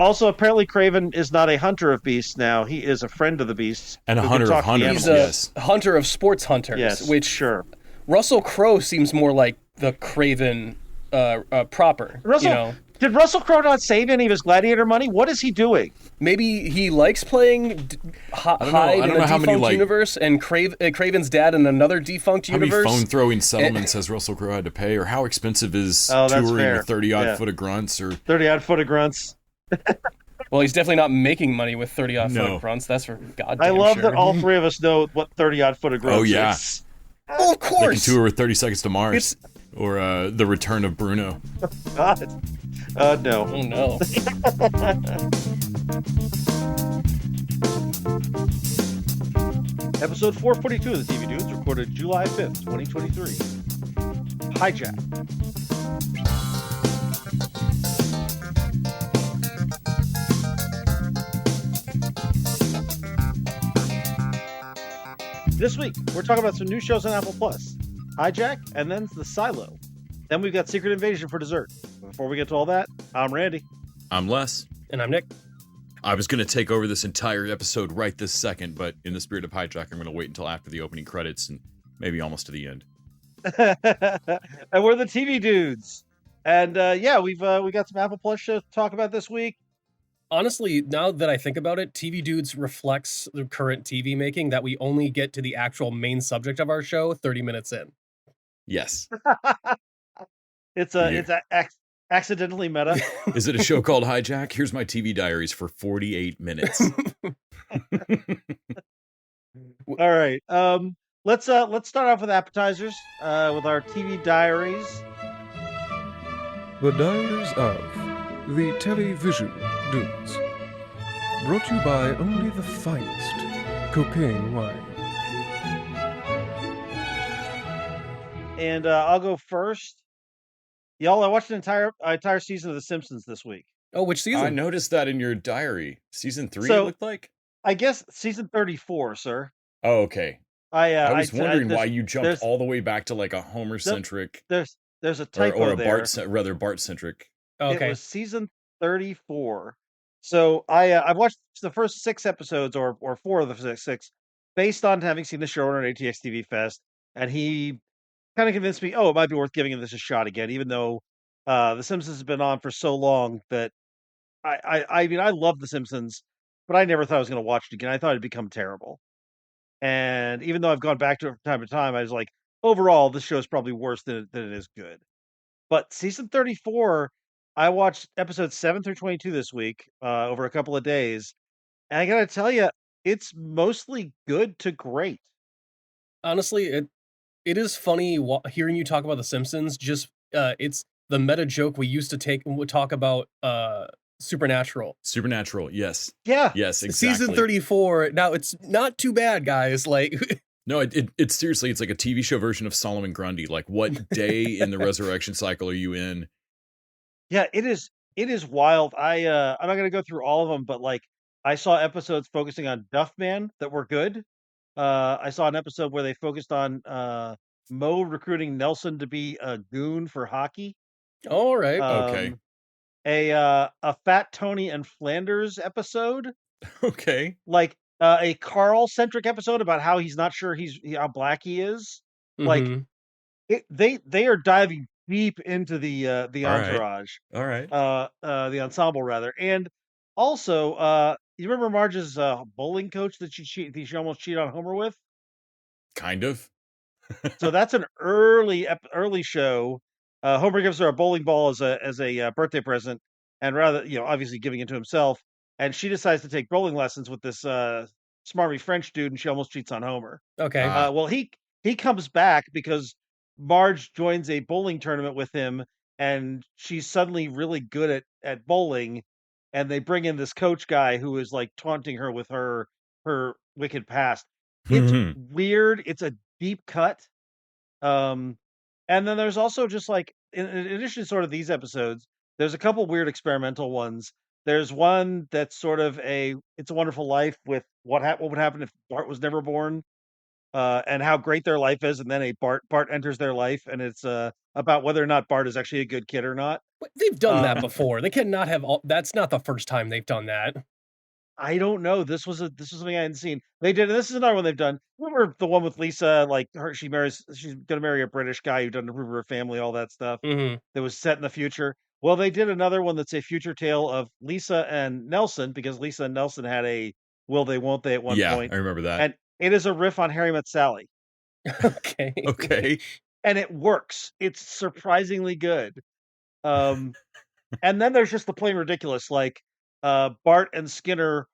Also, apparently, Craven is not a hunter of beasts now. He is a friend of the beasts And a who can hunter of talk to the hunters, He's animals. a yes. hunter of sports hunters, Yes, which sure. Russell Crowe seems more like the Craven proper. Russell, did Russell Crowe not save any of his gladiator money? What is he doing? Maybe he likes playing Hyde in a defunct universe, and Craven's dad in another defunct universe. How many phone-throwing settlements has Russell Crowe had to pay, or how expensive is touring with 30-odd foot of grunts? Or 30-odd foot of grunts. Well, he's definitely not making money with 30-odd foot of grunts. That's for goddamn I love sure. that all three of us know what 30-odd foot of grunts is. Oh, of course. They can tour with 30 Seconds to Mars, or The Return of Bruno. God. No. Oh, no. Episode 442 of the TV Dudes, recorded July 5th, 2023. Hijack. This week, we're talking about some new shows on Apple Plus. Hijack, and then The Silo. Then we've got Secret Invasion for dessert. Before we get to all that, I'm Randy. I'm Les. And I'm Nick. I was going to take over this entire episode right this second, but in the spirit of Hijack, I'm going to wait until after the opening credits and maybe almost to the end. And we're the TV Dudes. And we got some Apple Plus shows to talk about this week. Honestly, now that I think about it, TV Dudes reflects the current TV making that we only get to the actual main subject of our show 30 minutes in. Yes. It's accidentally meta. Is it a show called Hijack? Here's my TV Diaries for 48 minutes. All right. Let's start off with Appetizers with our TV Diaries. The Diaries of the Television Dudes. Brought to you by only the finest cocaine wine. And I'll go first. Y'all, I watched an entire season of The Simpsons this week. Oh, which season? I noticed that in your diary. Season 3, it looked like? I guess season 34, sir. Oh, okay. I was wondering why you jumped all the way back to like a Homer-centric... There's a typo or a there. Bart-centric. Okay. It was season 34. So I've watched the first 6 episodes, or 4 of the 6, based on having seen the showrunner at ATX TV Fest, and he kind of convinced me, it might be worth giving this a shot again, even though The Simpsons has been on for so long that I mean, I love The Simpsons, but I never thought I was going to watch it again. I thought it'd become terrible. And even though I've gone back to it from time to time, I was like, overall, this show is probably worse than it is good. But season 34, I watched episodes 7 through 22 this week, over a couple of days. And I got to tell you, it's mostly good to great. Honestly, it is funny hearing you talk about The Simpsons. Just it's the meta joke we used to talk about Supernatural. Supernatural, yes. Yeah. Yes, exactly. Season 34. Now, it's not too bad, guys. Like... No, it's seriously, it's like a TV show version of Solomon Grundy. Like, what day in the resurrection cycle are you in? Yeah, it is wild. I'm not going to go through all of them, but like I saw episodes focusing on Duffman that were good. I saw an episode where they focused on Mo recruiting Nelson to be a goon for hockey. All right. Okay. A Fat Tony and Flanders episode. Okay. Like a Carl-centric episode about how he's not sure how black he is. Mm-hmm. Like they are diving deep into the entourage. All right. The ensemble rather. And also, you remember Marge's bowling coach that she almost cheated on Homer with? Kind of. So that's an early show. Homer gives her a bowling ball as a birthday present, and rather, obviously giving it to himself. And she decides to take bowling lessons with this smarmy French dude, and she almost cheats on Homer. Okay. Well, he comes back because Marge joins a bowling tournament with him, and she's suddenly really good at bowling. And they bring in this coach guy who is like taunting her with her wicked past. It's weird. It's a deep cut. And then there's also just like, in addition to sort of these episodes, there's a couple weird experimental ones. There's one that's sort of It's a Wonderful Life with what would happen if Bart was never born. and how great their life is, and then a Bart enters their life, and it's about whether or not Bart is actually a good kid or not. They've done that Um, before. They cannot have all that's not the first time they've done that. I don't know. This was something I hadn't seen. They did. This is another one they've done. Remember the one with Lisa? Like her, she's gonna marry a British guy who doesn't approve of her family, all that stuff. Mhm. That was set in the future. Well, they did another one that's a future tale of Lisa and Nelson, because Lisa and Nelson had a will they won't they at one Yeah, point, I remember that. and it is a riff on Harry Met Sally, Okay. Okay. and it works. It's surprisingly good. Um, and then there's just the plain ridiculous, like Bart and Skinner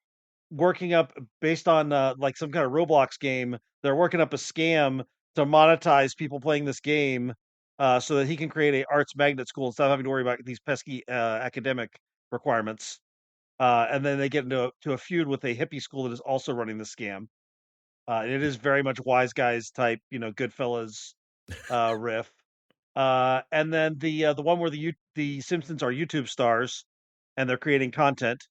working up based on like some kind of Roblox game. They're working up a scam to monetize people playing this game, so that he can create a arts magnet school instead of having to worry about these pesky academic requirements. And then they get into to a feud with a hippie school that is also running the scam. It is very much wise guys type, Goodfellas riff. And then the one where the Simpsons are YouTube stars and they're creating content,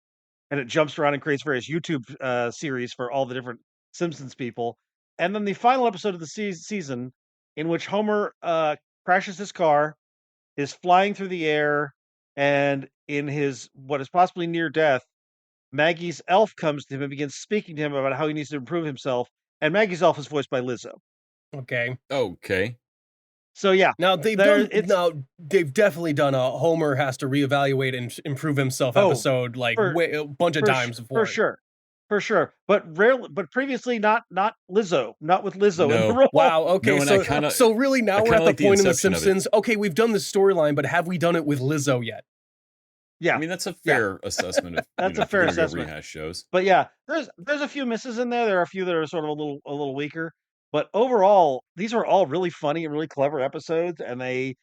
and it jumps around and creates various YouTube series for all the different Simpsons people. And then the final episode of the season, in which Homer crashes his car, is flying through the air, and in his what is possibly near death, Maggie's elf comes to him and begins speaking to him about how he needs to improve himself. And Maggie's elf is voiced by Lizzo. Okay. Okay. So yeah, Now it's they've definitely done a Homer has to reevaluate and improve himself oh episode like for a bunch of times for before. sure, for sure. But rarely, but previously not Lizzo, not with Lizzo in the No. role. Wow. Okay. No, and I kinda so really now I we're kinda at the like the point in The inception of it. Simpsons. Okay, we've done this storyline, but have we done it with Lizzo yet? I Yeah, mean, that's a yeah, fair assessment of, that's if a you're fair gonna go assessment. rehash shows. But yeah, there's a few misses in there. There are a few that are sort of a little weaker. But overall, these are all really funny and really clever episodes, and they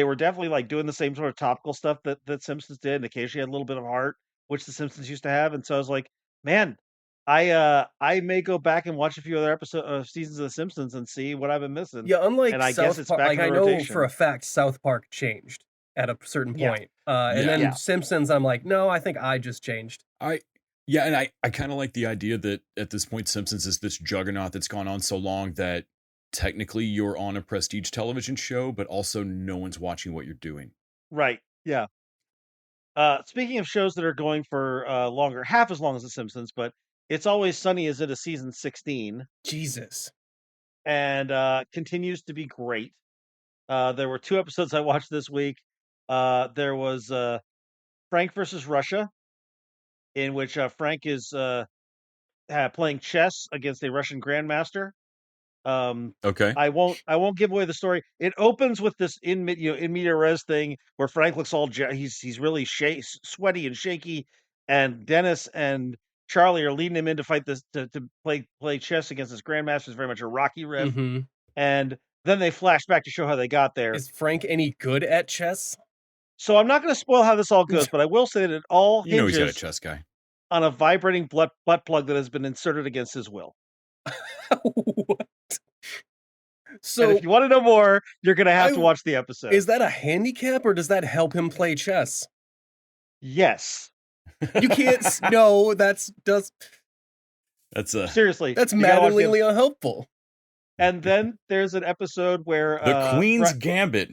were definitely like doing the same sort of topical stuff that Simpsons did, and occasionally had a little bit of heart, which the Simpsons used to have. And so I was like, man, I may go back and watch a few other seasons of The Simpsons and see what I've been missing. Yeah, unlike And I guess South it's Park, back like in I the know for a rotation. fact South Park changed at a certain Yeah, point. And Yeah. then yeah, Simpsons, I'm like, no, I think I just changed. I Yeah, and I kind of like the idea that at this point Simpsons is this juggernaut that's gone on so long that technically you're on a prestige television show, but also no one's watching what you're doing. right, yeah. Speaking of shows that are going for longer, half as long as The Simpsons, but It's Always Sunny is at a season 16 Jesus. and continues to be great. There were two episodes I watched this week. There was Frank versus Russia, in which Frank is playing chess against a Russian grandmaster. Um, Okay. I won't give away the story. It opens with this in media res thing where Frank looks all he's really sweaty and shaky, and Dennis and Charlie are leading him in to fight this to play chess against this grandmaster. It's very much a Rocky riff, Mm-hmm. and then they flash back to show how they got there. Is Frank any good at chess? So I'm not going to spoil how this all goes, but I will say that it all You know he's got a hinges chess guy. on a vibrating butt plug that has been inserted against his will. What? And So if you want to know more, you're going to have to I- watch the episode. is that a handicap or does that help him play chess? Yes. You can't. No, That's a Seriously. that's you gotta watch the maddeningly unhelpful. And then there's an episode where the Queen's Gambit.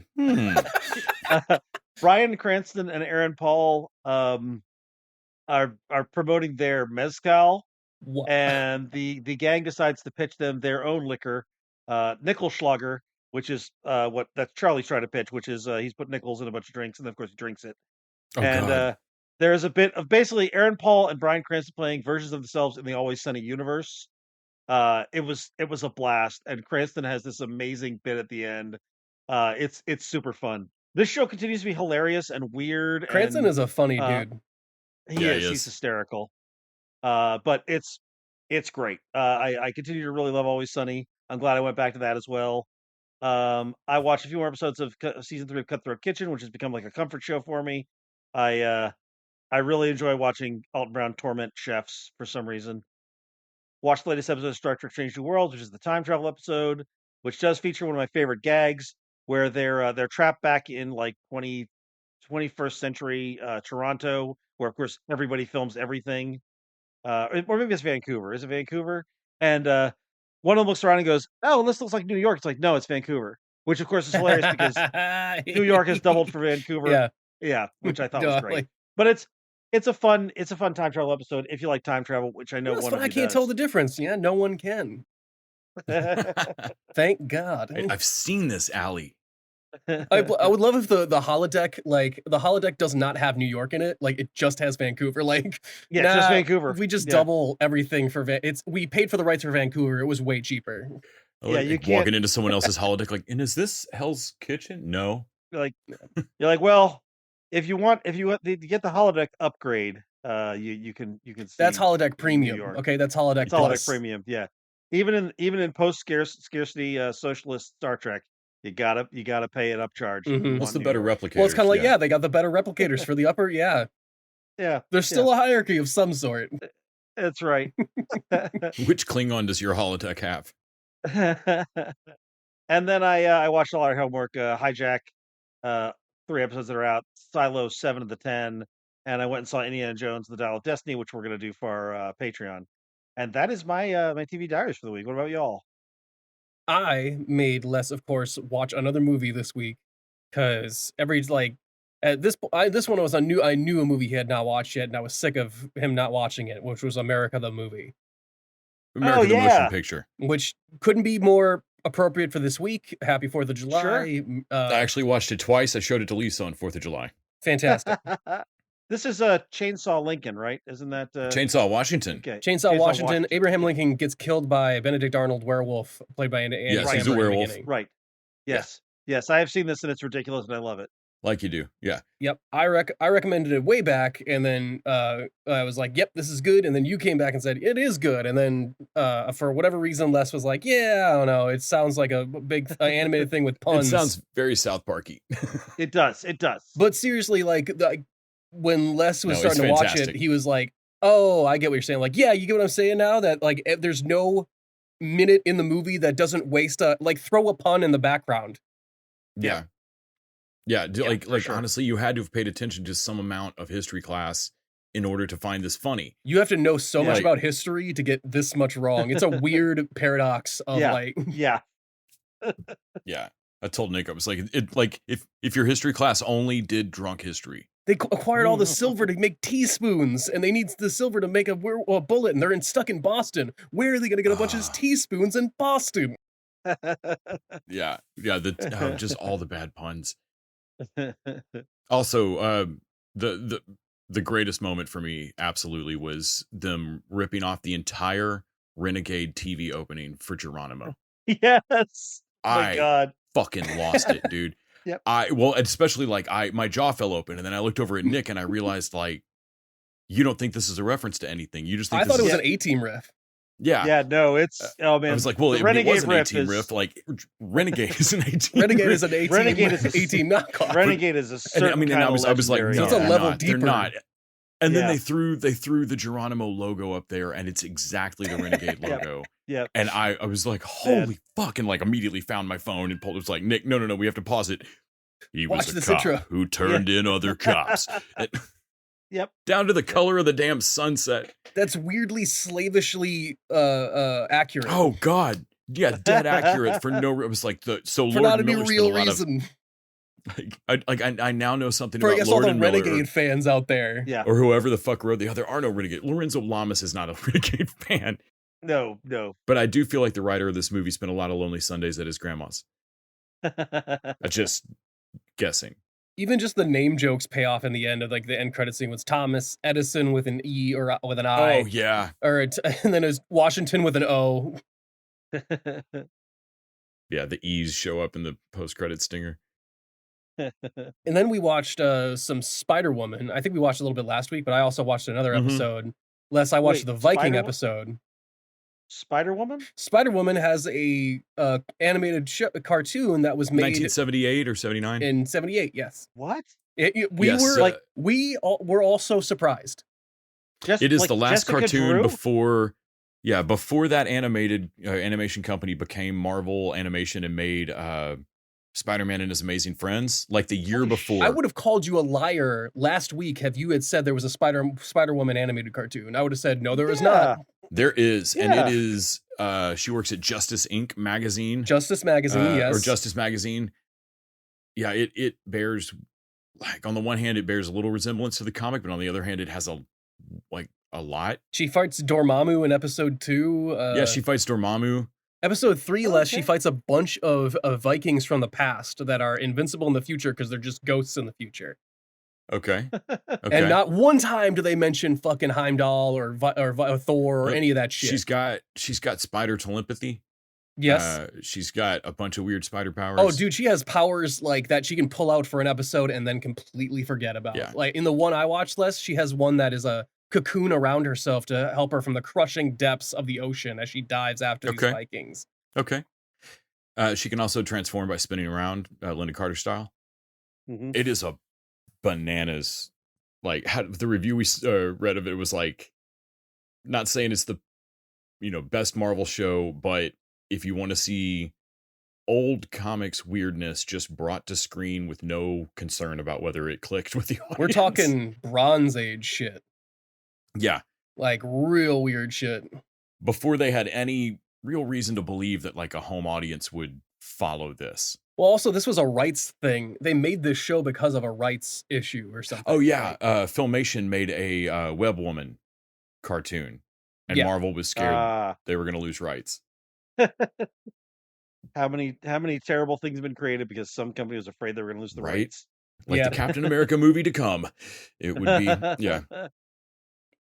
Bryan Cranston and Aaron Paul are promoting their mezcal, What? and the gang decides to pitch them their own liquor, Nickelschlager, which is what that's Charlie's trying to pitch, which is he's put nickels in a bunch of drinks, and of course he drinks it. Oh And God. there's a bit of basically Aaron Paul and Bryan Cranston playing versions of themselves in the Always Sunny universe. It was a blast, and Cranston has this amazing bit at the end. It's super fun. This show continues to be hilarious and weird, Cranston and is a funny uh, dude. he Yeah, is he he's is. hysterical. But it's great. I continue to really love Always Sunny. I'm glad I went back to that as well. I watched a few more episodes of season 3 of Cutthroat Kitchen, which has become like a comfort show for me. I really enjoy watching Alton Brown torment chefs for some reason. Watched the latest episode of Star Trek Strange New Worlds, which is the time travel episode, which does feature one of my favorite gags, where they're trapped back in like 21st century Toronto, where of course everybody films everything. Or maybe it's Vancouver. Is it Vancouver? And one of them looks around and goes, "Oh, this looks like New York." It's like, no, it's Vancouver, which of course is hilarious because New York has doubled for Vancouver. Yeah. Yeah, which I thought was Duh, great. like, But it's a fun time travel episode if you like time travel, which I know that's one what of I you can't tell the does. difference. Yeah, no one can. Thank God. I've seen this, Allie. I would love if the holodeck, like the holodeck does not have New York in it, like it just has Vancouver. Like, Yeah, just Vancouver. We just Yeah. double everything for we paid for the rights for Vancouver. It was way cheaper. Yeah, you can't- walking into someone else's holodeck like, and is this Hell's Kitchen? No. You're like, well, if you want to get the holodeck upgrade, you can see That's holodeck New premium. York. Okay, that's holodeck It's holodeck plus. premium. Yeah, even in post scarcity socialist Star Trek, you gotta pay an upcharge. if you Mhm. want What's the New better York. replicator? Well, it's kind of like, yeah, they got the better replicators for the upper. Yeah, Yeah, there's still a hierarchy of some sort. that's right. Which Klingon does your holodeck have? And then I watched all our homework. Hijack, 3 episodes that are out. Silo 7 of the 10, and I went and saw Indiana Jones: The Dial of Destiny, which we're gonna do for our Patreon. And that is my my TV diaries for the week. What about y'all? I made Les, of course, watch another movie this week because at this this one was I knew a movie he had not watched yet, and I was sick of him not watching it, which was America the movie, American the yeah. Motion Picture. which couldn't be more appropriate for this week. Happy 4th of July. I actually watched it twice. I showed it to Lisa on 4th of July. Fantastic. This is a Chainsaw Lincoln, right? Isn't that Chainsaw Washington. Okay. Chainsaw Washington. Abraham Lincoln gets killed by Benedict Arnold werewolf, played by Andy Yes, Samberg he's a in the werewolf. beginning. Right. Yes. Yes, I have seen this and it's ridiculous and I love it. Like you do. Yeah. Yep, I recommended it way back, and then I was like, "Yep, this is good." And then you came back and said it is good. And then for whatever reason, Les was like, "Yeah, I don't know. It sounds like a big animated thing with puns." It sounds very South Parky. It does. It does. But seriously, when Les was No, it's starting to watch it, fantastic. he was like, "Oh, I get what you're saying. Like, yeah, you get what I'm saying now. That like, there's no minute in the movie that doesn't waste throw a pun in the background." Yeah. Yeah, for sure. honestly, you had to have paid attention to some amount of history class in order to find this funny. You have to know so much Like- about history to get this much wrong. It's a weird paradox of Yeah. Yeah. I told Nick, I was like, if your history class only did drunk history. They acquired all the silver to make teaspoons, and they need the silver to make a bullet, and they're stuck in Boston. Where are they going to get a bunch of teaspoons in Boston? Yeah. Yeah. Just all the bad puns. Also, the greatest moment for me absolutely was them ripping off the entire Renegade TV opening for Geronimo. Yes. Oh my I God. fucking lost it, dude. Yep. Especially my jaw fell open, and then I looked over at Nick and I realized you don't think this is a reference to anything. You just think I thought it was is- an A-Team riff. Yeah. Yeah, no, it's oh man. I was like, well, the it Renegade was an riff 18 is riff. Like, Renegade is an 18 Renegade riff. is an A-Team. Renegade is a A-Team knockoff. Renegade is a certain And kind I was like, legendary. no, It's a they're level not. They're deeper. not. And then Yeah. they threw the Geronimo logo up there, and it's exactly the Renegade Yep. logo. Yep. And I was like, holy fuck, and immediately found my phone and pulled it. Was like, Nick, no, we have to pause it. He Watch was a this cop intro. who turned in other cops. Yep. Down to the color of the damn sunset. That's weirdly slavishly accurate. Oh God. Yeah, dead accurate for no. It was like for Lord not any Miller spent real a lot reason. I now know something For I about guess all Lord the and Miller, Renegade fans out there. Yeah. or whoever the fuck wrote there are no Renegade. Lorenzo Lamas is not a Renegade fan, No. but I do feel like the writer of this movie spent a lot of lonely Sundays at his grandma's. Just guessing. Even just the name jokes pay off in the end of the end credit scene was Thomas Edison with an E or with an I. Oh yeah. And then it was Washington with an O. Yeah, the E's show up in the post-credit stinger. And then we watched some Spider-Woman. I think we watched a little bit last week, but I also watched another Mhm. episode. I watched Wait, the Viking Spider-Wo- episode. Spider-Woman? Spider-Woman has a animated cartoon that was made 1978 or 79. in 78, yes. What? We Yes, were we're all so surprised. Just It is like the last Jessica cartoon Drew? before that animation company became Marvel Animation and made Spider-Man and His Amazing Friends, like the year Holy before. I would have called you a liar last week if you had said there was a Spider-Woman animated cartoon. I would have said no, there is Yeah. not. There is, and Yeah. it is. She works at Justice Inc. magazine, Justice Magazine, yes. or Justice Magazine. Yeah, it bears, like, on the one hand, it bears a little resemblance to the comic, but on the other hand, it has a lot. She fights Dormammu in episode 2. Yeah, she fights Dormammu. Episode 3, Les, she Okay. fights a bunch of Vikings from the past that are invincible in the future because they're just ghosts in the future. Okay. Okay. And not one time do they mention fucking Heimdall or Thor or Look, any of that shit. she's got spider telepathy. Yes. She's got a bunch of weird spider powers. Oh, dude, she has powers like that she can pull out for an episode and then completely forget about. Yeah. Like in the one I watched, Les, she has one that is a cocoon around herself to help her from the crushing depths of the ocean as she dives after these Okay. Vikings. Okay. She can also transform by spinning around, Linda Carter style. Mhm. It is a bananas. Like, the review we read of it was like, not saying it's the best Marvel show, but if you want to see old comics weirdness just brought to screen with no concern about whether it clicked with the audience. We're talking Bronze Age shit. Yeah. Like real weird shit. Before they had any real reason to believe that like a home audience would follow this. Well, also, this was a rights thing. They made this show because of a rights issue or something. Oh yeah, right? Filmation made a Web Woman cartoon, and Yeah. Marvel was scared Ah, they were going to lose rights. how many terrible things have been created because some company was afraid they were going to lose the Right? rights? Like Yeah. the Captain America movie to come. It would be, yeah.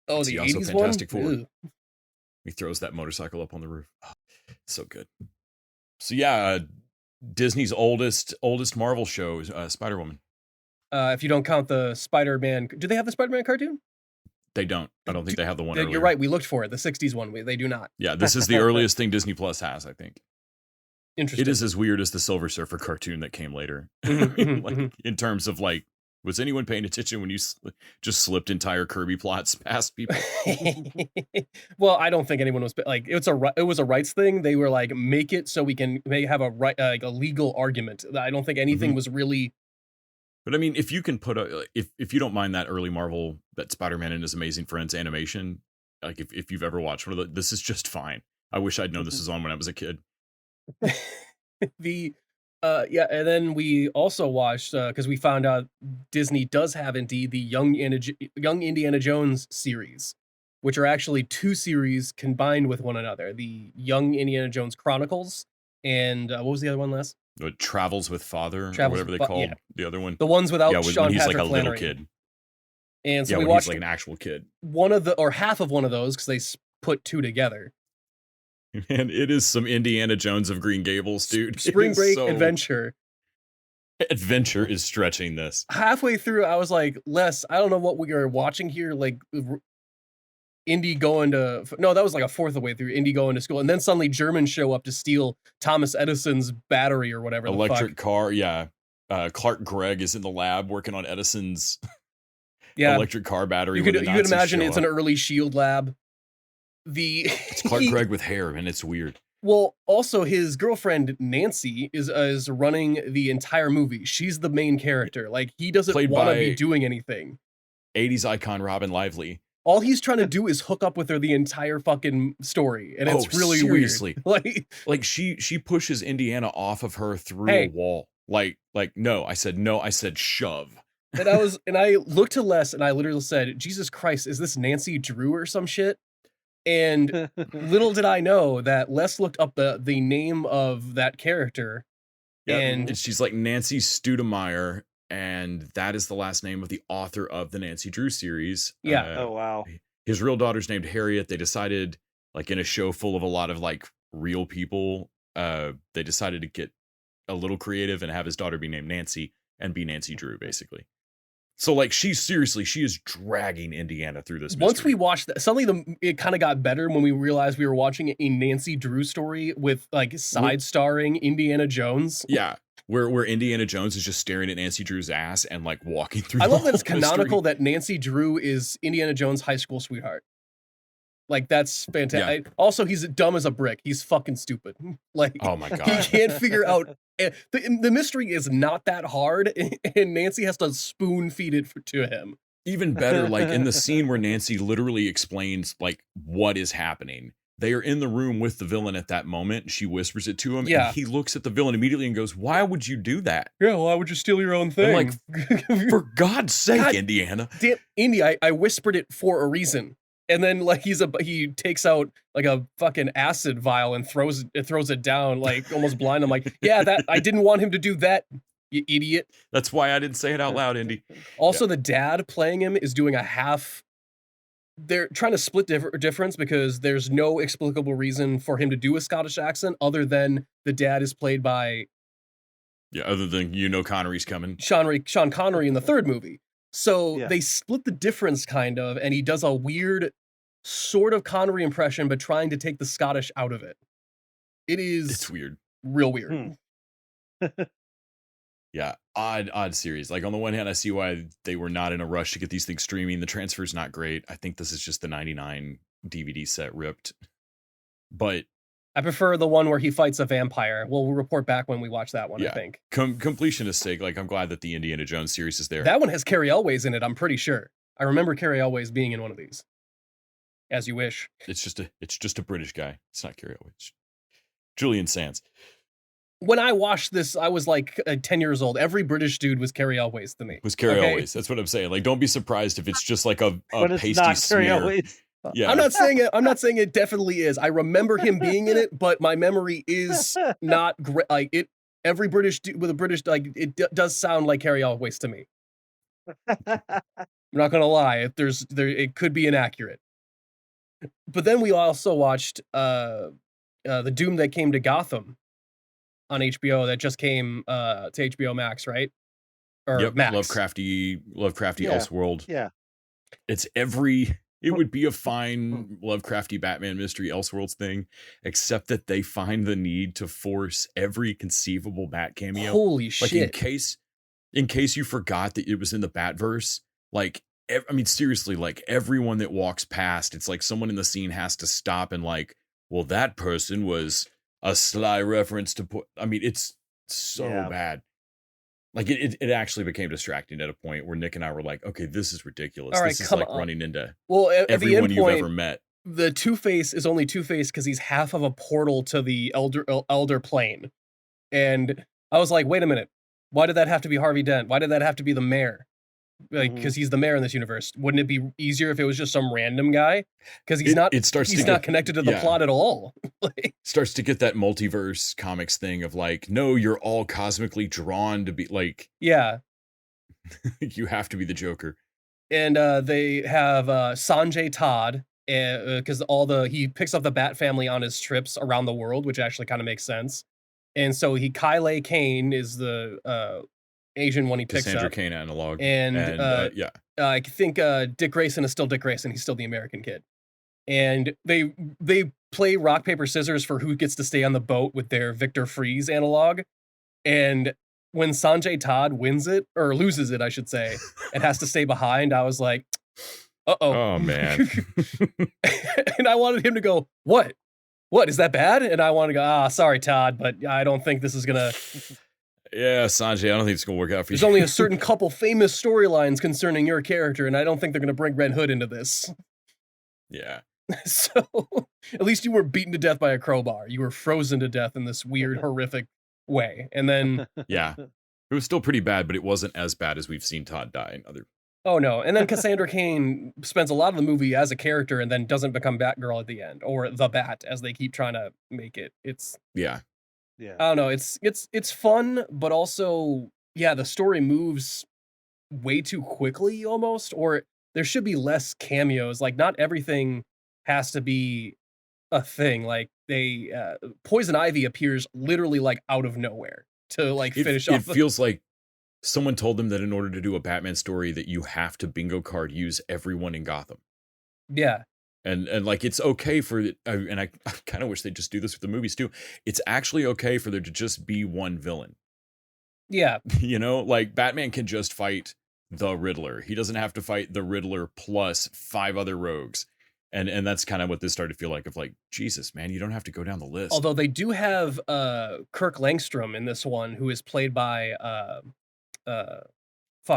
Oh, See the also 80s Fantastic one? Four. Ew. He throws that motorcycle up on the roof. Oh, so good. So yeah, Disney's oldest Marvel show is Spider-Woman. If you don't count the Spider-Man. Do they have the Spider-Man cartoon? They don't. I don't think they have the one You're earlier. right. We looked for it. The 60s one. They do not. Yeah, this is the earliest thing Disney Plus has, I think. Interesting. It is as weird as the Silver Surfer cartoon that came later. Mhm, mhm, Like, mhm. in terms of like, was anyone paying attention when you just slipped entire Kirby plots past people? Well, I don't think anyone was like it was a rights thing. They were like make it so we can have a right like a legal argument. I don't think anything Mhm. was really. But I mean, if you can put if you don't mind that early Marvel, that Spider-Man and His Amazing Friends animation, like if you've ever watched one of the, this is just fine. I wish I'd known this was on when I was a kid. The yeah, and then we also watched because we found out Disney does have indeed the Young Indiana Jones series, which are actually two series combined with one another. The Young Indiana Jones Chronicles and what was the other one, Les? Travels with Father, or Travels whatever they with called yeah. the other one. The ones without Yeah, when Sean he's Patrick like a Flannery. little kid. And so Yeah, we when watched he's like an actual kid. one of the or half of one of those because they put two together. And it is some Indiana Jones of Green Gables, dude. It Spring is Break so- Adventure. Adventure is stretching this. Halfway through, I was like, Les, I don't know what we are watching here. Like, Indy going to no, that was like a fourth of the way through. Indy going to school, and then suddenly Germans show up to steal Thomas Edison's battery or whatever. Electric car, yeah. Clark Gregg is in the lab working on Edison's Yeah, electric car battery. you when could the you could Nazis imagine show it's an up. early Shield lab. It's Clark Gregg with hair, and it's weird. Well, also his girlfriend Nancy is running the entire movie. She's the main character. Like he doesn't Played want to by- be doing anything. 80s icon Robin Lively. All he's trying to do is hook up with her the entire fucking story, and it's Oh, really seriously. weird. Like she pushes Indiana off of her through Hey. a wall. Like no, I said shove. And I looked to Les and I literally said, Jesus Christ, is this Nancy Drew or some shit? And little did I know that Les looked up the name of that character. Yeah, And she's like Nancy Studemeyer, and that is the last name of the author of the Nancy Drew series. Yeah. Oh wow. His real daughter's named Harriet. They decided, like in a show full of a lot of like real people, they decided to get a little creative and have his daughter be named Nancy and be Nancy Drew, basically. So like she is dragging Indiana through this. once mystery. we watched that, suddenly it kind of got better when we realized we were watching a Nancy Drew story with like side starring Indiana Jones. Yeah, where Indiana Jones is just staring at Nancy Drew's ass and like walking through. I the love that it's whole mystery. canonical that Nancy Drew is Indiana Jones' high school sweetheart. Like that's fantastic. Also, he's dumb as a brick. He's fucking stupid. Like Oh my he god. can't figure out the mystery is not that hard, and Nancy has to spoon feed it to him. Even better, like in the scene where Nancy literally explains like what is happening. They are in the room with the villain at that moment. She whispers it to him, Yeah. and he looks at the villain immediately and goes, "Why would you do that?" Yeah, why would you steal your own thing? I'm like, for God's sake, God Indiana. damn, Indy, I whispered it for a reason. And then like he takes out like a fucking acid vial and throws it down like almost blind. I'm like, yeah, that I didn't want him to do that, you idiot. That's why I didn't say it out loud, Indy. Also, the dad playing him is doing a half. They're trying to split difference because there's no explicable reason for him to do a Scottish accent other than the dad is played by Yeah, other than Connery's coming. Sean Connery in the third movie. So Yeah. they split the difference kind of, and he does a weird sort of Connery impression, but trying to take the Scottish out of it. It's weird. Real weird. Yeah, odd series. Like on the one hand, I see why they were not in a rush to get these things streaming. The transfer's not great. I think this is just the 99 DVD set ripped. But I prefer the one where he fights a vampire. We'll report back when we watch that one, yeah, I think. Completionist sake, like I'm glad that the Indiana Jones series is there. That one has Carrie Elways in it, I'm pretty sure. I remember Carrie Elways being in one of these. As you wish. It's just a British guy. It's not Carrie Elways. Julian Sands. When I watched this, I was like 10 years old. Every British dude was Carrie Elways to me. Was Carrie Elways. That's what I'm saying. Like, don't be surprised if it's just like a but it's pasty not smear. Carrie Elways. Yeah. I'm not saying it definitely is. I remember him being in it, but my memory is not great. Like it, every British dude with a British, like it does sound like Carrie Elways to me. I'm not gonna lie. It could be inaccurate. But then we also watched the Doom That Came to Gotham on HBO that just came to HBO Max, right? Or yep, Max. Lovecrafty Yeah. Elseworld. Yeah. It would be a fine Lovecrafty Batman mystery Elseworlds thing, except that they find the need to force every conceivable Bat cameo. Holy Like shit. in case you forgot that it was in the Batverse, like I mean seriously, like everyone that walks past, it's like someone in the scene has to stop and like, well, that person was a sly reference to put. I mean, it's so bad. Like it actually became distracting at a point where Nick and I were like, okay, this is ridiculous. All right, this is come like on. running into At the everyone end you've point, ever met. the Two-Face is only Two-Face because he's half of a portal to the elder plane. And I was like, wait a minute. Why did that have to be Harvey Dent? Why did that have to be the mayor? Like, because he's the mayor in this universe. Wouldn't it be easier if it was just some random guy? Because he's not connected to the plot at all. Like, starts to get that multiverse comics thing of like, no, you're all cosmically drawn to be like, yeah. you have to be the Joker. And they have Sanjay Todd, because he picks up the Bat family on his trips around the world, which actually kind of makes sense. And so Kyle Kane is the Asian one he picks Cassandra up. Cain analog. And yeah. I think Dick Grayson is still Dick Grayson. He's still the American kid. And they play rock, paper, scissors for who gets to stay on the boat with their Victor Freeze analog. And when Sanjay Todd wins it, or loses it, I should say, and has to stay behind, I was like, uh-oh. Oh, man. And I wanted him to go, what? What, is that bad? And I want to go, sorry, Todd, but I don't think this is going to... Yeah, Sanjay, I don't think it's going to work out for you. There's only a certain couple famous storylines concerning your character, and I don't think they're going to bring Red Hood into this. Yeah. So, at least you weren't beaten to death by a crowbar. You were frozen to death in this weird, horrific way. And then... Yeah. It was still pretty bad, but it wasn't as bad as we've seen Todd die in other... Oh, no. And then Cassandra Cain spends a lot of the movie as a character and then doesn't become Batgirl at the end, or the Bat, as they keep trying to make it. It's... Yeah. Yeah. I don't know. It's fun, but also, yeah, the story moves way too quickly almost, or there should be less cameos. Like, not everything has to be a thing. Like, Poison Ivy appears literally like out of nowhere to like finish off. It feels like someone told them that in order to do a Batman story that you have to bingo card use everyone in Gotham. Yeah. And like, it's okay for, and I kind of wish they'd just do this with the movies too. It's actually okay for there to just be one villain. Yeah. You know, like Batman can just fight the Riddler. He doesn't have to fight the Riddler plus 5 other rogues. And that's kind of what this started to feel like, of like, Jesus, man, you don't have to go down the list. Although they do have Kirk Langstrom in this one, who is played by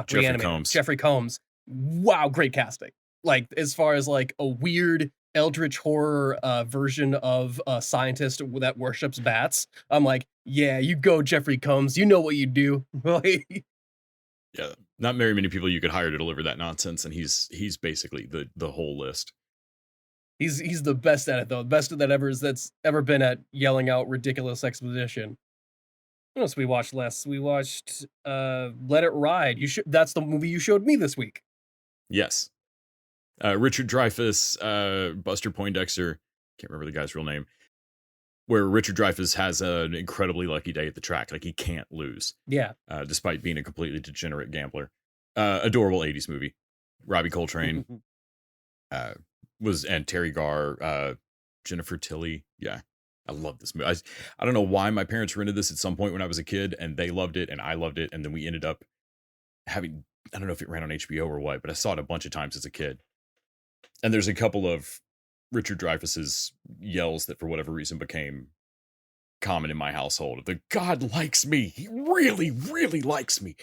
Jeffrey Combs. Jeffrey Combs. wow, great casting. Like, as far as like a weird eldritch horror version of a scientist that worships bats, I'm like, yeah, you go, Jeffrey Combs. You know what you do. Yeah, not very many people you could hire to deliver that nonsense, and he's basically the whole list. He's the best at it though. The best that's ever been at yelling out ridiculous exposition. What else we watched last? We watched Let It Ride. That's the movie you showed me this week. Yes. Richard Dreyfuss, Buster Poindexter, can't remember the guy's real name, where Richard Dreyfuss has an incredibly lucky day at the track. Like, he can't lose. Yeah. Despite being a completely degenerate gambler. Adorable 80s movie. Robbie Coltrane and Terry Garr, Jennifer Tilly. Yeah. I love this movie. I don't know why my parents rented this at some point when I was a kid, and they loved it and I loved it. And then we ended up having, I don't know if it ran on HBO or what, but I saw it a bunch of times as a kid. And there's a couple of Richard Dreyfuss's yells that for whatever reason became common in my household. The God likes me. He really, really likes me.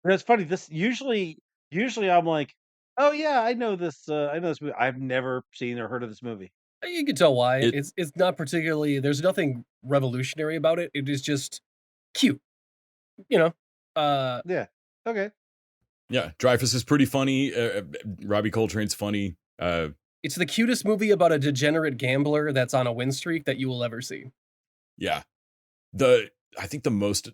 And it's funny. This usually I'm like, oh yeah, I know this movie. I've never seen or heard of this movie. You can tell why. It's not particularly. There's nothing revolutionary about it. It is just cute. You know. Yeah. Okay. Yeah, Dreyfuss is pretty funny. Robbie Coltrane's funny. It's the cutest movie about a degenerate gambler that's on a win streak that you will ever see. Yeah. I think the most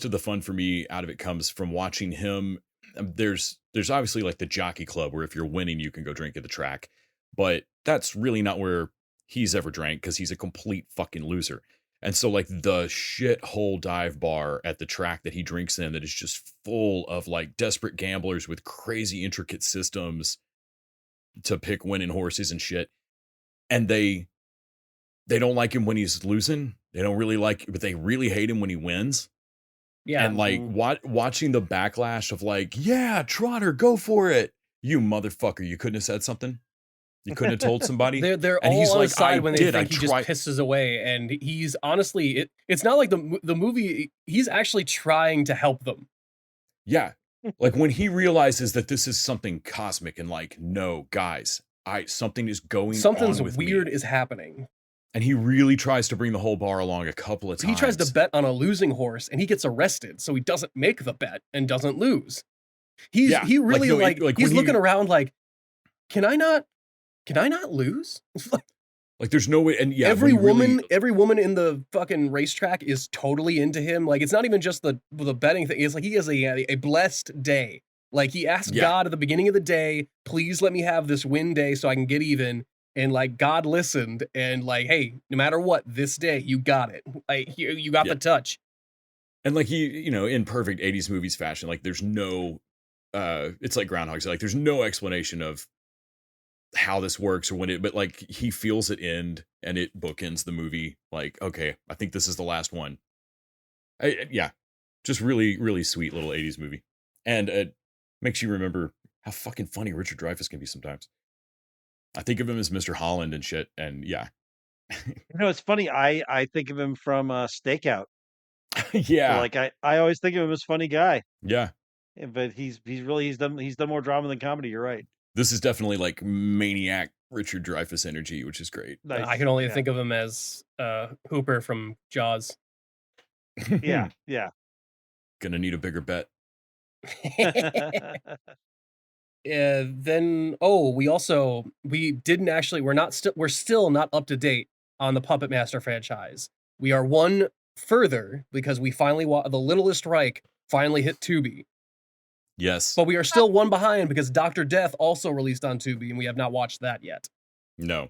of the fun for me out of it comes from watching him. There's obviously like the jockey club where if you're winning, you can go drink at the track, but that's really not where he's ever drank because he's a complete fucking loser. And so like the shithole dive bar at the track that he drinks in that is just full of like desperate gamblers with crazy intricate systems to pick winning horses and shit. And they don't like him when he's losing. They don't really like, but they really hate him when he wins. Yeah. And like watching the backlash of like, yeah, Trotter, go for it. You motherfucker. You couldn't have said something. You couldn't have told somebody. They're and all he's on like, his side when they think he just tried. pisses away. And he's honestly, it's not like the movie, he's actually trying to help them. Yeah. Like when he realizes that this is something cosmic and like, no, guys, something is going Something's on with weird me. is happening. And he really tries to bring the whole bar along a couple of times. He tries to bet on a losing horse and he gets arrested, so he doesn't make the bet and doesn't lose. He really he's looking around like, can I not lose? Like there's no way. And yeah, every woman in the fucking racetrack is totally into him. Like it's not even just the betting thing. It's like he has a blessed day. Like he asked God at the beginning of the day, please let me have this win day so I can get even. And like God listened and like, hey, no matter what, this day you got it. Like you got the touch. And like he, in perfect 80s movies fashion, like there's no it's like Groundhog's Day. Like there's no explanation of how this works or when it, but like he feels it end and it bookends the movie. Like, okay, I think this is the last one. Just really, really sweet little 80s movie. And it makes you remember how fucking funny Richard Dreyfuss can be sometimes. I think of him as Mr. Holland and shit. And yeah. It's funny. I think of him from Stakeout. Yeah. So, like I always think of him as a funny guy. Yeah. But he's done more drama than comedy. You're right. This is definitely like maniac Richard Dreyfuss energy, which is great. Nice. I can only think of him as Hooper from Jaws. Yeah. Gonna need a bigger bet. Then we're still not up to date on the Puppet Master franchise. We are one further because we finally The Littlest Reich finally hit Tubi. Yes. But we are still one behind because Dr. Death also released on Tubi and we have not watched that yet. No.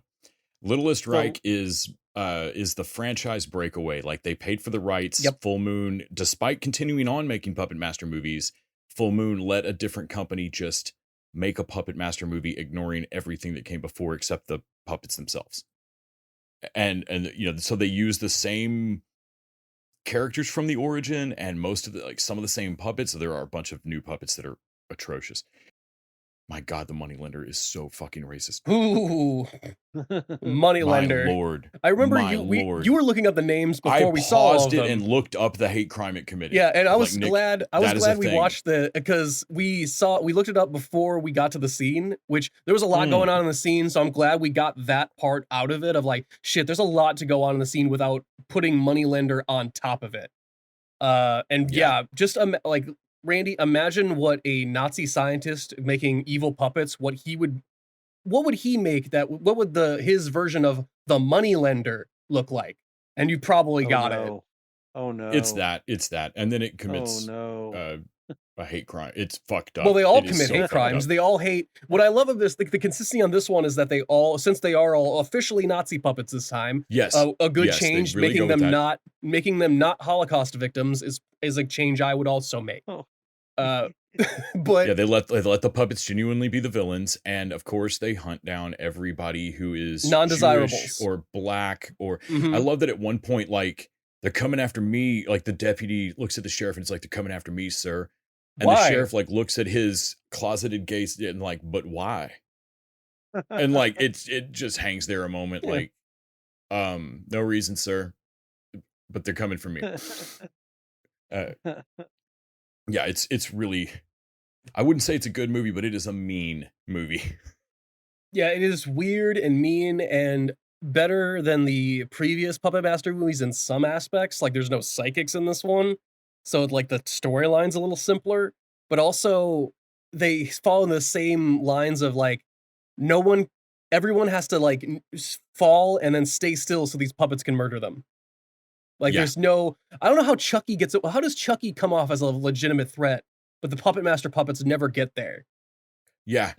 Littlest Reich is the franchise breakaway. Like they paid for the rights. Yep. Full Moon, despite continuing on making Puppet Master movies, Full Moon let a different company just make a Puppet Master movie, ignoring everything that came before except the puppets themselves. And so they use the same characters from the origin and most of some of the same puppets. So there are a bunch of new puppets that are atrocious. My God, the moneylender is so fucking racist. Ooh, My moneylender. lord. I remember My you lord. you were looking up the names I before we saw all paused of it them. and looked up the hate crime it committed. Yeah, and I was Nick, glad that is a we thing. watched because we looked it up before we got to the scene, which there was a lot going on in the scene, so I'm glad we got that part out of it of like, shit, there's a lot to go on in the scene without putting moneylender on top of it. And Yeah. just like Randy, imagine what a Nazi scientist making evil puppets, what would he make what would his version of the moneylender look like? And you probably got it. Oh no. It's that. And then it commits Oh no. a hate crime. It's fucked up. Well, they all It is commit so hate fucked crimes. up. They all hate. What I love of this, the consistency on this one is that since they are all officially Nazi puppets this time, Yes. a good Yes, they change, really making go with that. making them not Holocaust victims is a change I would also make. Oh. But Yeah, they let the puppets genuinely be the villains, and of course they hunt down everybody who is Non-desirables. Jewish or black or Mhm. I love that at one point, like, they're coming after me, like the deputy looks at the sheriff and it's like, they're coming after me, sir. And Why? the sheriff like looks at his closeted gaze and like, but why? And like it just hangs there a moment, like, no reason, sir. But they're coming for me. Yeah, it's really, I wouldn't say it's a good movie, but it is a mean movie. Yeah, it is weird and mean and better than the previous Puppet Master movies in some aspects. Like, there's no psychics in this one, so like the storyline's a little simpler. But also, they follow the same lines of like, everyone has to like fall and then stay still so these puppets can murder them. Like, Yeah. there's no, I don't know how Chucky gets it. How does Chucky come off as a legitimate threat, but the Puppet Master puppets never get there? Yeah,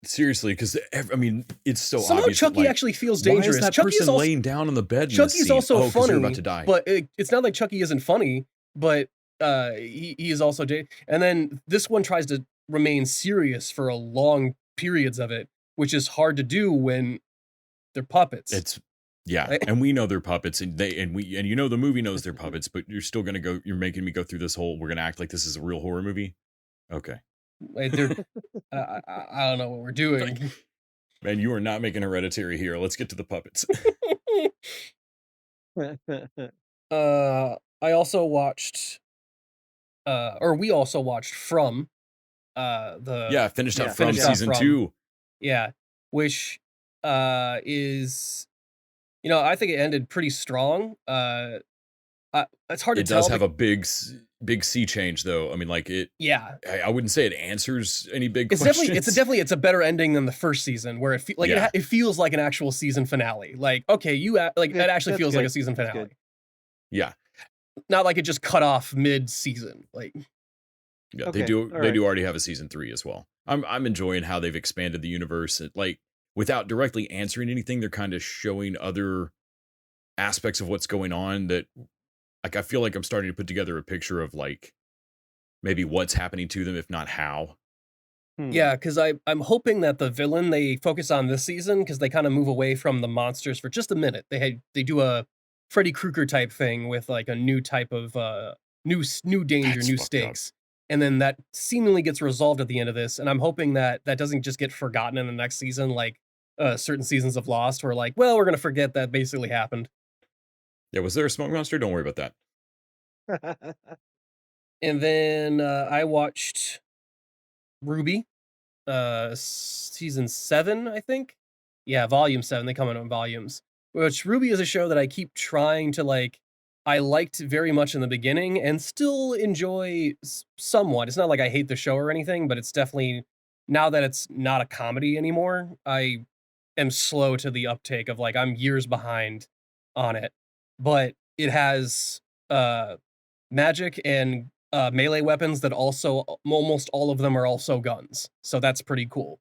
seriously, because I mean, it's so Somehow obvious. Chucky like, actually feels why dangerous. is that Chucky is person also, laying down on the bed? In this Chucky's scene? also 'Cause funny, you're about to die. but it's not like Chucky isn't funny, but he is also and then this one tries to remain serious for a long periods of it, which is hard to do when they're puppets. It's yeah, Right? and we know they're puppets, and you know the movie knows they're puppets, but you're still gonna go. You're making me go through this whole. We're gonna act like this is a real horror movie. Okay, Like, they're I don't know what we're doing. man, you are not making Hereditary here. Let's get to the puppets. I also watched or we also watched From Yeah, finished Yeah, up from finished off season From. 2. Yeah, which is, I think it ended pretty strong. It's hard to It tell. does have a big sea change, though. I mean, like it. Yeah, I wouldn't say it answers any big it's questions. definitely it's a better ending than the first season, where Yeah. it feels like an actual season finale. Like, okay, it actually That's feels like good. a season That's finale, good. Yeah, not like it just cut off mid-season. Like, yeah, Okay, they do. all They right. do already have a season 3 as well. I'm enjoying how they've expanded the universe. Like without directly answering anything, they're kind of showing other aspects of what's going on. That like I feel like I'm starting to put together a picture of like maybe what's happening to them, if not how. yeah, because I'm hoping that the villain they focus on this season, because they kind of move away from the monsters for just a minute. They do a Freddy Krueger type thing with like a new type of new danger, That's new fucked up. stakes, and then that seemingly gets resolved at the end of this. And I'm hoping that doesn't just get forgotten in the next season, like certain seasons of Lost, where like, well, we're gonna forget that basically happened. Yeah, was there a smoke monster? Don't worry about that. And then I watched Ruby, season 7, I think. Yeah, volume 7. They come out in volumes. Which Ruby is a show that I keep trying to like. I liked very much in the beginning and still enjoy somewhat. It's not like I hate the show or anything, but it's definitely, now that it's not a comedy anymore, I am slow to the uptake of like, I'm years behind on it. But it has magic and melee weapons that also almost all of them are also guns. So that's pretty cool.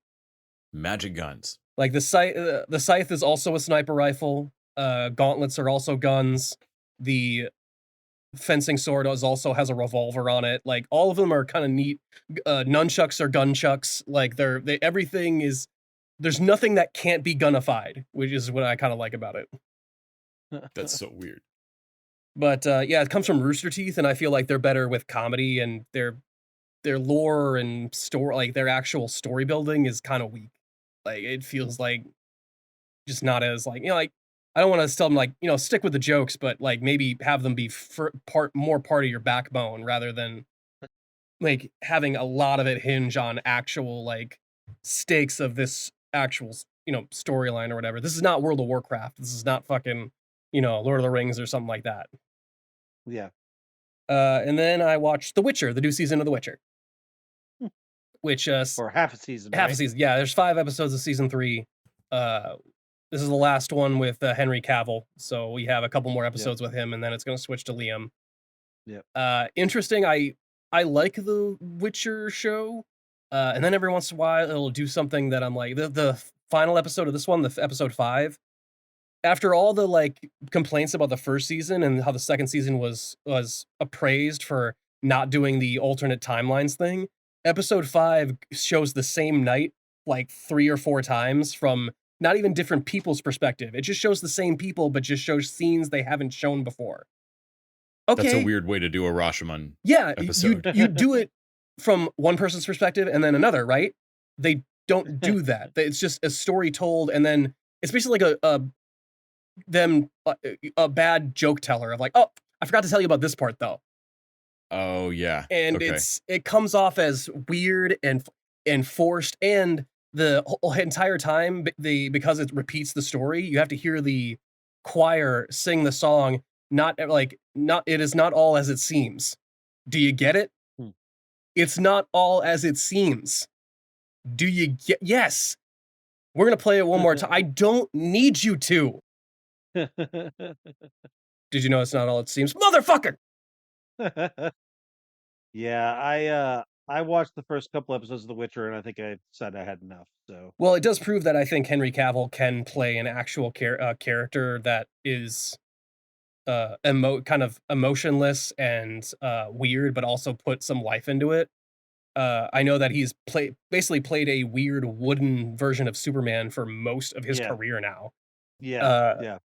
Magic guns. Like the scythe is also a sniper rifle. Gauntlets are also guns. The fencing sword also has a revolver on it. Like all of them are kind of neat. Nunchucks are gunchucks. Like everything is. There's nothing that can't be gunnified, which is what I kind of like about it. That's so weird. But yeah, it comes from Rooster Teeth, and I feel like they're better with comedy, and they're their lore and story, like their actual story building is kind of weak. Like it feels like just not as like, like I don't want to tell them like, stick with the jokes, but like maybe have them be part of your backbone rather than like having a lot of it hinge on actual like stakes of this actual storyline or whatever. This is not World of Warcraft. This is not fucking Lord of the Rings or something like that. Yeah. And then I watched The Witcher, the new season of The Witcher, which Or half a season. half a Right? season. Yeah, there's 5 episodes of season 3. This is the last one with Henry Cavill, so we have a couple more episodes with him, and then it's going to switch to Liam. Yeah. Interesting. I like the Witcher show, and then every once in a while it'll do something that I'm like the final episode of this one, the episode 5. After all the like complaints about the first season and how the second season was appraised for not doing the alternate timelines thing, episode 5 shows the same night like 3 or 4 times from not even different people's perspective. It just shows the same people, but just shows scenes they haven't shown before. Okay. That's a weird way to do a Rashomon episode. You do it from one person's perspective and then another, right? They don't do that. It's just a story told, and then it's basically like a bad joke teller of like, oh, I forgot to tell you about this part though. Oh yeah. And it comes off as weird and forced, and the whole entire time because it repeats the story, you have to hear the choir sing the song. It is not all as it seems. Do you get it? It's not all as it seems. Do you get? Yes. We're gonna play it one more time. I don't need you to. Did you know it's not all it seems, motherfucker? Yeah, I watched the first couple episodes of The Witcher, and I think I said I had enough. So, well, it does prove that I think Henry Cavill can play an actual character that is kind of emotionless and weird, but also put some life into it. I know that he's basically played a weird wooden version of Superman for most of his career now. Yeah.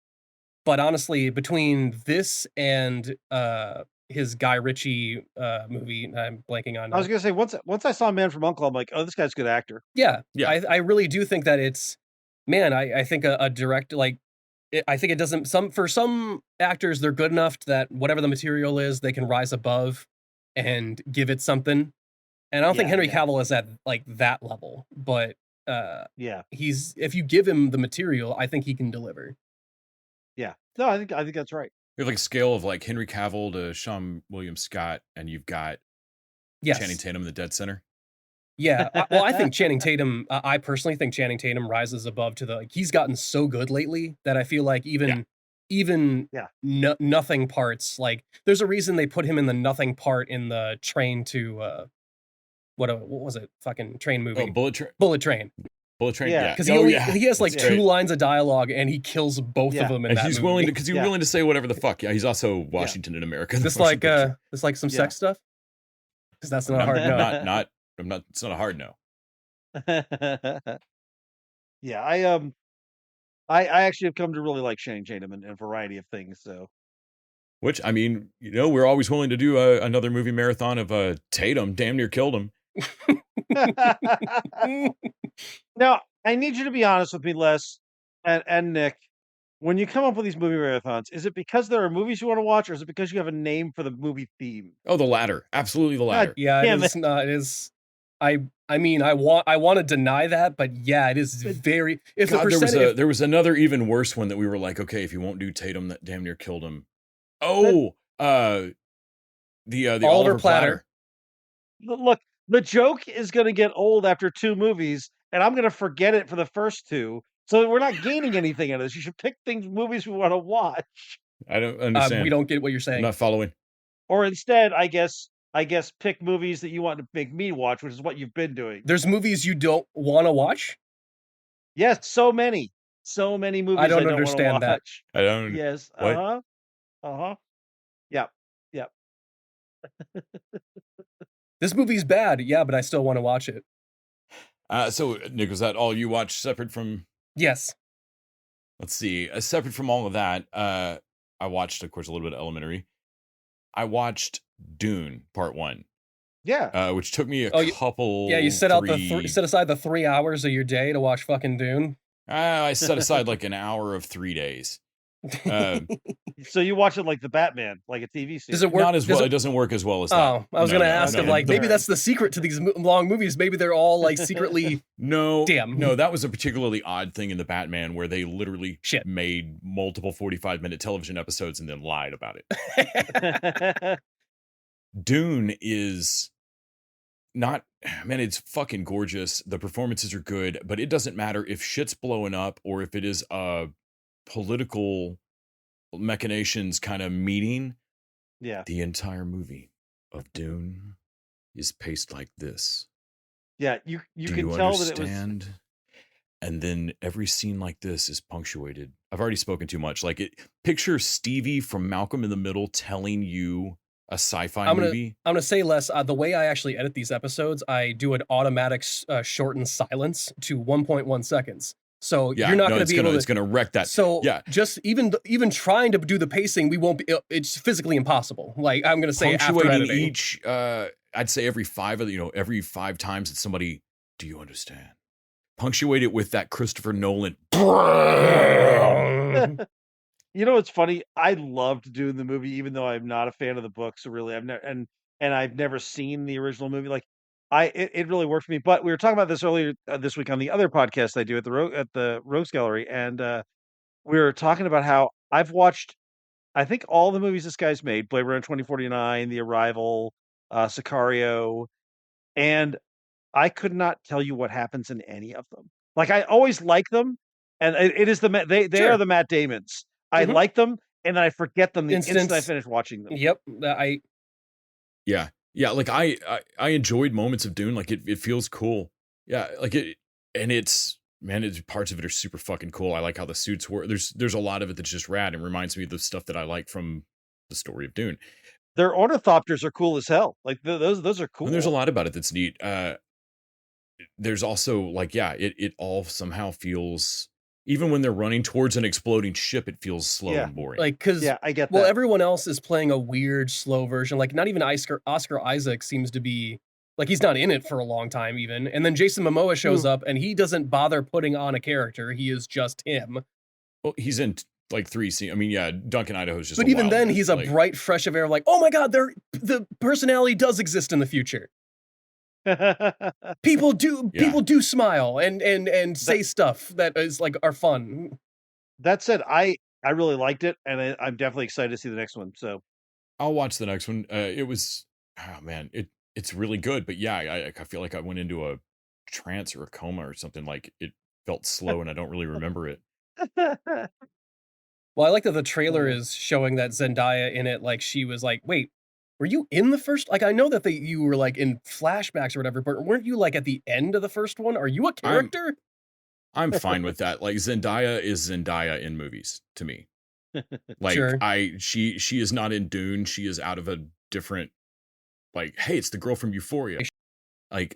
But honestly, between this and his Guy Ritchie movie, I'm blanking on. I was gonna say once I saw Man from U.N.C.L.E., I'm like, oh, this guy's a good actor. Yeah. I really do think that it's, man. I think a direct like. I think it doesn't. For some actors, they're good enough that whatever the material is, they can rise above and give it something. And I don't think Henry Cavill is at like that level, but he's, if you give him the material, I think he can deliver. Yeah, no, I think that's right. You have like a scale of like Henry Cavill to Sean William Scott, and you've got Channing Tatum in the dead center. Yeah, well, I think Channing Tatum. I personally think Channing Tatum rises above to the like. He's gotten so good lately that I feel like even nothing parts. Like, there's a reason they put him in the nothing part in the train to what was it? Fucking train movie. Oh, Bullet Train. Bullet Train, yeah. Because he has like 2 lines of dialogue and he kills both of them in that he's movie. willing to, because he's willing to say whatever the fuck. Yeah, he's also Washington in America. This like some sex stuff? Because that's not a hard no. It's not a hard no. Yeah, I actually have come to really like Channing Tatum in a variety of things. So, which, I mean, we're always willing to do another movie marathon of Tatum. Damn near killed him. Now, I need you to be honest with me, Les and Nick. When you come up with these movie marathons, is it because there are movies you want to watch, or is it because you have a name for the movie theme? Oh, the latter. Absolutely the latter. Yeah, it is not. It is. I mean, I want to deny that, but yeah, it is very. If the percentage, there was another even worse one that we were like, okay, if you won't do Tatum, that damn near killed him. Oh, the Oliver Platter. Look, the joke is going to get old after 2 movies, and I'm going to forget it for the first 2. So we're not gaining anything out of this. You should pick movies we want to watch. I don't understand. We don't get what you're saying. I'm not following. Or instead, I guess pick movies that you want to make me watch, which is what you've been doing. There's movies you don't want to watch? Yes, so many movies I don't understand that. I don't. Yes. What? Yep. This movie's bad, yeah, but I still want to watch it. So, Nick, was that all you watched separate from? Yes. Let's see. Separate from all of that, I watched, of course, a little bit of Elementary. I watched Dune Part 1. Yeah. which took me a Oh, couple. Yeah, you set aside the 3 hours of your day to watch fucking Dune. I set aside like an hour of 3 days. Uh, So you watch it like the Batman, like a TV series. Does it work? Not as well. It doesn't work as well as that. Oh, I was No, gonna no, ask no, if no. like maybe Alright. that's the secret to these long movies. Maybe they're all like secretly. No, Damn. no, that was a particularly odd thing in the Batman where they literally Shit. made multiple 45-minute television episodes and then lied about it. Dune is not, man, it's fucking gorgeous. The performances are good, but it doesn't matter if shit's blowing up or if it is a political machinations kind of meeting. Yeah. The entire movie of Dune is paced like this. Yeah, you Do can you tell that it was understand? And then every scene like this is punctuated. I've already spoken too much. Like it. Picture Stevie from Malcolm in the Middle telling you a sci-fi movie. I'm gonna say less. The way I actually edit these episodes, I do an automatic shorten silence to 1.1 seconds. So Yeah, you're not no, gonna it's be gonna able to. it's gonna wreck that. So yeah, just even trying to do the pacing, we won't be. It's physically impossible. Like I'm gonna say after punctuating editing. each. I'd say every 5 every 5 times that somebody. Do you understand? Punctuate it with that Christopher Nolan. You know what's funny? I loved doing the movie, even though I'm not a fan of the books. Really, I've never and I've never seen the original movie. Like, it really worked for me. But we were talking about this earlier this week on the other podcast I do at the Rogues Gallery, and we were talking about how I've watched, I think, all the movies this guy's made: Blade Runner 2049, The Arrival, Sicario, and I could not tell you what happens in any of them. Like, I always like them, and it is they Sure. are the Matt Damons. I Mhm. like them, and then I forget them the instant I Instance- finish watching them. Yep. Yeah. Like I enjoyed moments of Dune. Like it feels cool. Yeah. Like it, and it's, man, it's parts of it are super fucking cool. I like how the suits work. There's a lot of it that's just rad and reminds me of the stuff that I like from the story of Dune. Their ornithopters are cool as hell. Like those are cool. And there's a lot about it that's neat. There's also like, yeah, it all somehow feels, even when they're running towards an exploding ship, it feels slow Yeah. and boring. Like because Yeah, I get well, that. everyone else is playing a weird slow version. Like not even Oscar Isaac seems to be like he's not in it for a long time even. And then Jason Momoa shows up and he doesn't bother putting on a character. He is just him. Well, he's in like 3 scenes. I mean, yeah, Duncan Idaho's just. But a even wild then, man, he's a like, bright, fresh of air. Like, oh my god, the personality does exist in the future. People do smile and say stuff that is like are fun. That said, I really liked it, and I'm definitely excited to see the next one. So I'll watch the next one. It was, oh man, it's really good. But yeah, I feel like I went into a trance or a coma or something. Like it felt slow, and I don't really remember it. Well, I like that the trailer is showing that Zendaya in it. Like she was like, wait, were you in the first? Like I know that you were like in flashbacks or whatever, but weren't you like at the end of the first one? Are you a character? I'm fine with that. Like Zendaya is Zendaya in movies to me. Like Sure. she is not in Dune. She is out of a different, like, hey, it's the girl from Euphoria. Like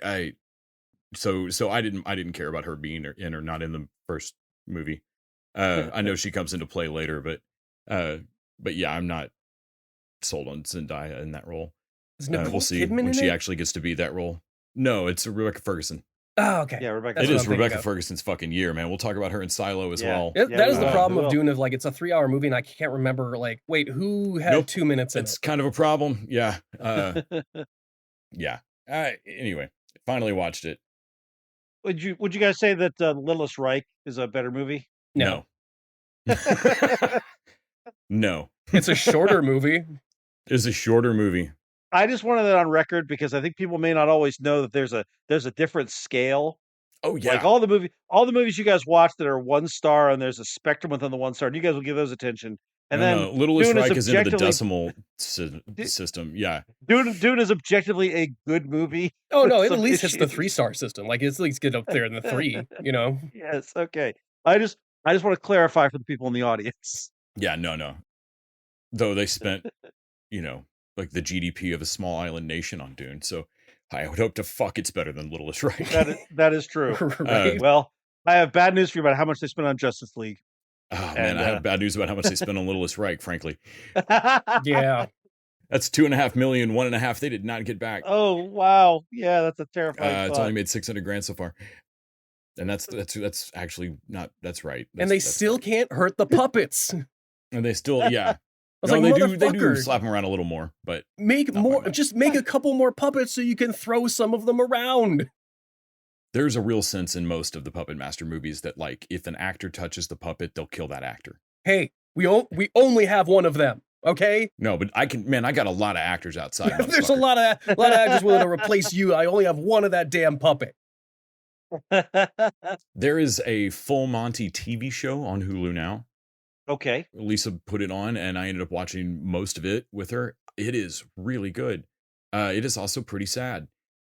so I didn't care about her being in or not in the first movie. I know she comes into play later, but yeah, I'm not sold on Zendaya in that role. Is Nicole We'll see Kidman when in she it? actually gets to be that role. No, it's Rebecca Ferguson. Oh, okay. yeah, Rebecca. That's It what is I'm thinking Rebecca of. Ferguson's fucking year, man. We'll talk about her in Silo as Yeah. well. That Yeah, is the we will. problem We of will. Dune. Of like, it's a 3-hour movie, and I can't remember. Like, wait, who had Nope. 2 minutes in It's it? kind of a problem. Yeah. Yeah. Anyway, finally watched it. Would you guys say that Littlest Reich is a better movie? No, No. it's a shorter movie. It's a shorter movie. I just wanted that on record because I think people may not always know that there's a different scale. Oh yeah. Like all the movies you guys watch that are 1 star, and there's a spectrum within the 1 star, and you guys will give those attention. And no, then Littlest Dune is Reich is into the objectively- decimal system. Yeah. Dune is objectively a good movie. Oh with no, it at some least hits the issues. 3-star system. Like it's at least get up there in the 3. You know. Yes, okay. I just want to clarify for the people in the audience. Yeah, no. Though they spent, like the GDP of a small island nation on Dune. So I would hope to fuck it's better than Littlest Reich. That is true. Right? Well, I have bad news for you about how much they spent on Justice League. Oh man, I have bad news about how much they spent on Littlest Reich, frankly. Yeah. That's 2.5 million, 1.5 they did not get back. Oh wow, yeah, that's a terrifying It's thought. only made 600 grand so far. And that's actually not, that's right. And they that's still right. can't hurt the puppets. And they still, yeah. I was No, like, they do "Motherfucker, slap them around a little more, but make not by more, much. just make a couple more puppets so you can throw some of them around." There's a real sense in most of the Puppet Master movies that, like, if an actor touches the puppet, they'll kill that actor. Hey, we only have one of them, okay? No, but I got a lot of actors outside. There's a lot of actors willing to replace you. I only have one of that damn puppet. There is a Full Monty TV show on Hulu now. Okay. Lisa put it on, and I ended up watching most of it with her. It is really good. It is also pretty sad.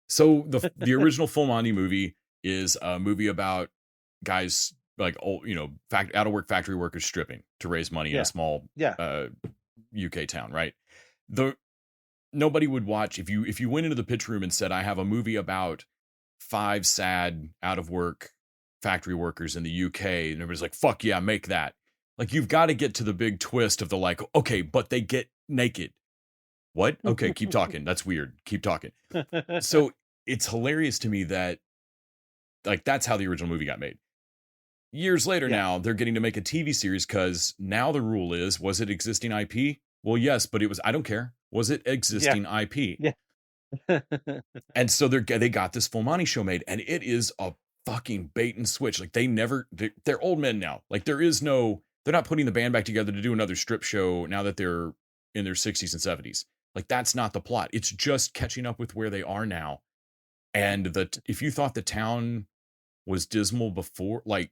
So the original Full Monty movie is a movie about guys like old, out of work factory workers stripping to raise money in a small UK town, right? Nobody would watch if you went into the pitch room and said, I have a movie about 5 sad out of work factory workers in the UK, and everybody's like, fuck yeah, make that. Like, you've got to get to the big twist of the, like, okay, but they get naked. What? Okay, keep talking. That's weird. Keep talking. So it's hilarious to me that, like, that's how the original movie got made. Years later now, they're getting to make a TV series because now the rule is, was it existing IP? Well, yes, but it was, I don't care. Was it existing IP? Yeah. And so they got this Full Monty show made, and it is a fucking bait and switch. Like, they're old men now. Like, they're not putting the band back together to do another strip show now that they're in their 60s and 70s. Like, that's not the plot. It's just catching up with where they are now. And if you thought the town was dismal before, like,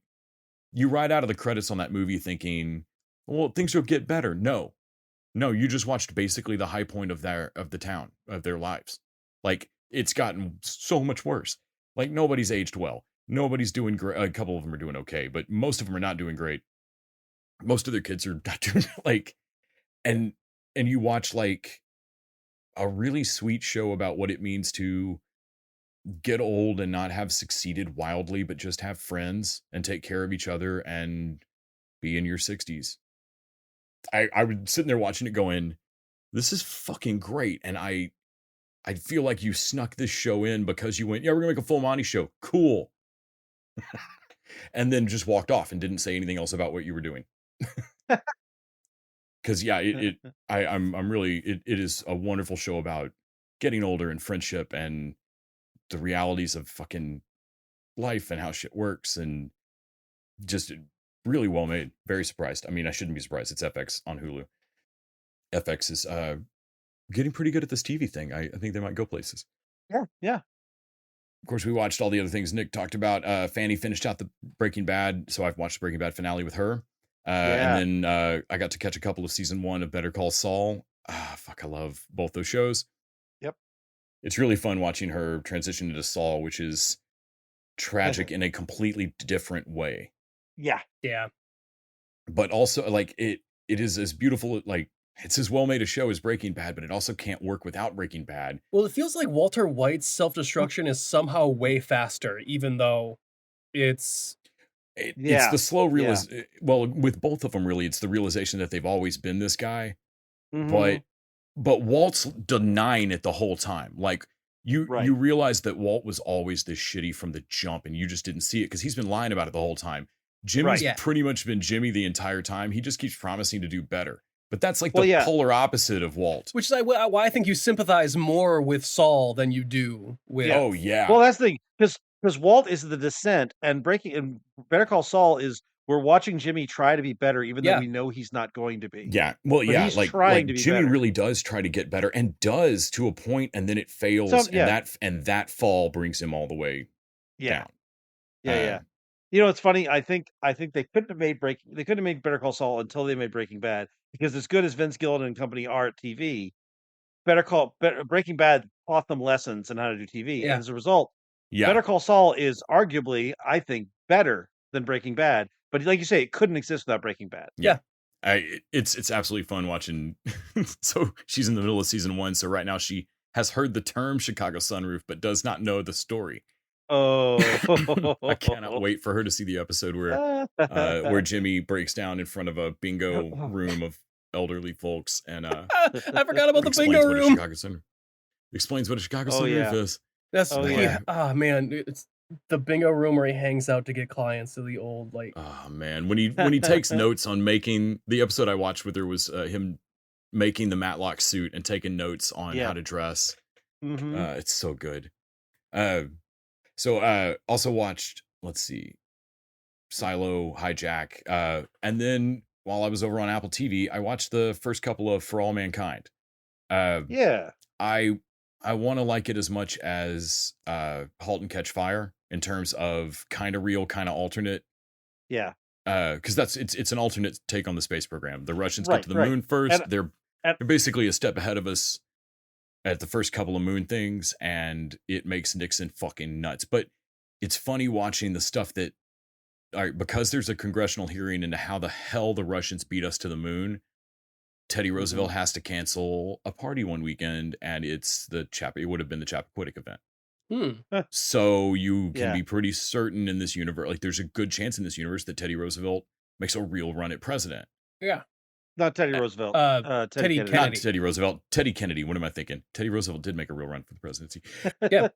you ride out of the credits on that movie thinking, well, things will get better. No, you just watched basically the high point of the town, of their lives. Like, it's gotten so much worse. Like, nobody's aged well. Nobody's doing great. A couple of them are doing okay, but most of them are not doing great. Most of their kids are not doing, like, and you watch, like, a really sweet show about what it means to get old and not have succeeded wildly, but just have friends and take care of each other and be in your 60s. I was sitting there watching it going, this is fucking great. And I feel like you snuck this show in because you went, yeah, we're gonna make a Full Monty show. Cool. And then just walked off and didn't say anything else about what you were doing. Because it is a wonderful show about getting older and friendship and the realities of fucking life and how shit works, and just really well made. Very surprised. I mean, I shouldn't be surprised. It's FX on Hulu. FX is getting pretty good at this TV thing. I think they might go places. Yeah. Of course, we watched all the other things Nick talked about. Fanny finished out the Breaking Bad, so I've watched the Breaking Bad finale with her. And then I got to catch a couple of season 1 of Better Call Saul. Fuck, I love both those shows. Yep. It's really fun watching her transition into Saul, which is tragic in a completely different way. Yeah. But also, like, it is as beautiful, like, it's as well made a show as Breaking Bad, but it also can't work without Breaking Bad. Well, it feels like Walter White's self-destruction is somehow way faster, even though it's the slow realization. Well, with both of them, really, it's the realization that they've always been this guy. Mm-hmm. But Walt's denying it the whole time. Like, you realize that Walt was always this shitty from the jump, and you just didn't see it because he's been lying about it the whole time. Jimmy's pretty much been Jimmy the entire time. He just keeps promising to do better. But that's like the polar opposite of Walt. Which is why I think you sympathize more with Saul than you do with... Oh, yeah. Well, that's the thing. Because Walt is the descent, and Better Call Saul is, we're watching Jimmy try to be better, even though we know he's not going to be. Yeah. Well, but yeah. he's like trying to be Jimmy better. really does try to get better, and does to a point, and then it fails, and that fall brings him all the way down. Yeah. You know, it's funny. I think they couldn't have made Better Call Saul until they made Breaking Bad, because as good as Vince Gilligan and company are at TV, Breaking Bad taught them lessons on how to do TV, and as a result, Better Call Saul is arguably, I think, better than Breaking Bad. But like you say, it couldn't exist without Breaking Bad. Yeah. It's absolutely fun watching. So she's in the middle of season 1. So right now she has heard the term Chicago Sunroof, but does not know the story. Oh, I cannot wait for her to see the episode where Jimmy breaks down in front of a bingo room of elderly folks, and I forgot about the explains bingo what a room. Chicago Center explains what a Chicago Oh, Center yeah. is. That's Oh, yeah. yeah. Man, it's the bingo room where he hangs out to get clients to the old like. Oh man, when he takes notes on making the episode I watched with her was him making the Matlock suit and taking notes on Yeah. how to dress. Mhm. It's so good. Also watched, let's see, Silo, Hijack, and then while I was over on Apple TV, I watched the first couple of For All Mankind. Yeah. I want to like it as much as Halt and Catch Fire in terms of kind of real, kind of alternate. Yeah. Because it's an alternate take on the space program. The Russians Right, get to the right. moon first. And- They're basically a step ahead of us at the first couple of moon things, and it makes Nixon fucking nuts. But it's funny watching the stuff that, all right, because there's a congressional hearing into how the hell the Russians beat us to the moon. Teddy Roosevelt has to cancel a party one weekend, and it's it would have been the Chappaquiddick event. So you can be pretty certain in this universe, like there's a good chance in this universe that Teddy Roosevelt makes a real run at president. Yeah. Not Teddy Roosevelt. Teddy Kennedy. Not Teddy Roosevelt. Teddy Kennedy. What am I thinking? Teddy Roosevelt did make a real run for the presidency. Yeah.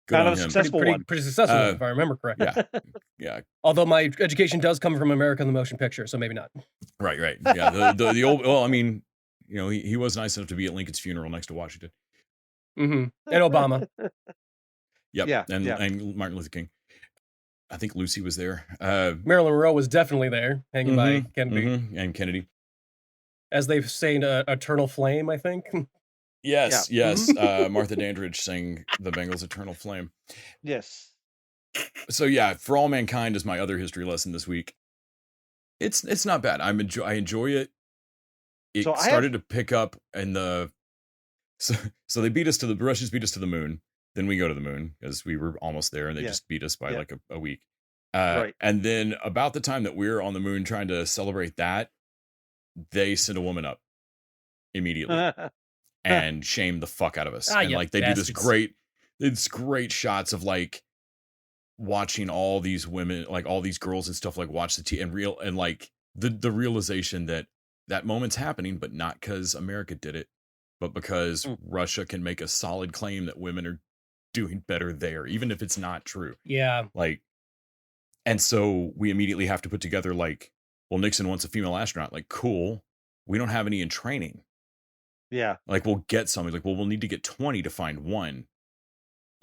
Good Kind on of a him. successful one. Pretty successful, if I remember correctly. Yeah. Yeah. Although my education does come from America the Motion Picture, so maybe not. Right. Yeah. The old. Well, I mean, you know, he was nice enough to be at Lincoln's funeral next to Washington. And Obama. Yep. Yeah, and Martin Luther King. I think Lucy was there. Marilyn Monroe was definitely there, hanging by Kennedy. And Kennedy. As they've saying, Eternal Flame, I think. Yes. Martha Dandridge sang the Bengals' Eternal Flame. Yes. So yeah, For All Mankind is my other history lesson this week. It's not bad. I enjoy it. It So started to pick up in the so they the Russians beat us to the moon. Then we go to the moon because we were almost there, and they just beat us by like a week. Right. And then about the time that we're on the moon trying to celebrate that, they send a woman up immediately and shame the fuck out of us. And like they do this great shots of like watching all these women, like all these girls and stuff, like watch the and like the realization that moment's happening, but not because America did it, but because Russia can make a solid claim that women are doing better there, even if it's not true. Yeah. Like, and so we immediately have to put together like, well, Nixon wants a female astronaut. Like, cool. We don't have any in training. Yeah. Like, we'll get somebody. Like, well, we'll need to get 20 to find one.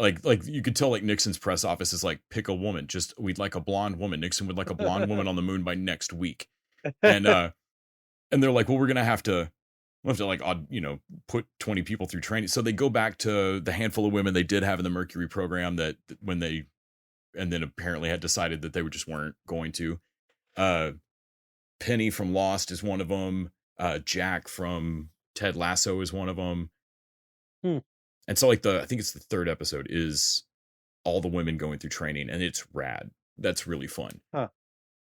Like you could tell, like Nixon's press office is like, pick a woman. Just we'd like a blonde woman. Nixon would like a blonde woman on the moon by next week. And they're like, well, we'll have to like, put 20 people through training. So they go back to the handful of women they did have in the Mercury program that and then apparently had decided that they just weren't going to. Penny from Lost is one of them. Jack from Ted Lasso is one of them. And so like I think it's the third episode is all the women going through training, and it's rad. That's really fun. So,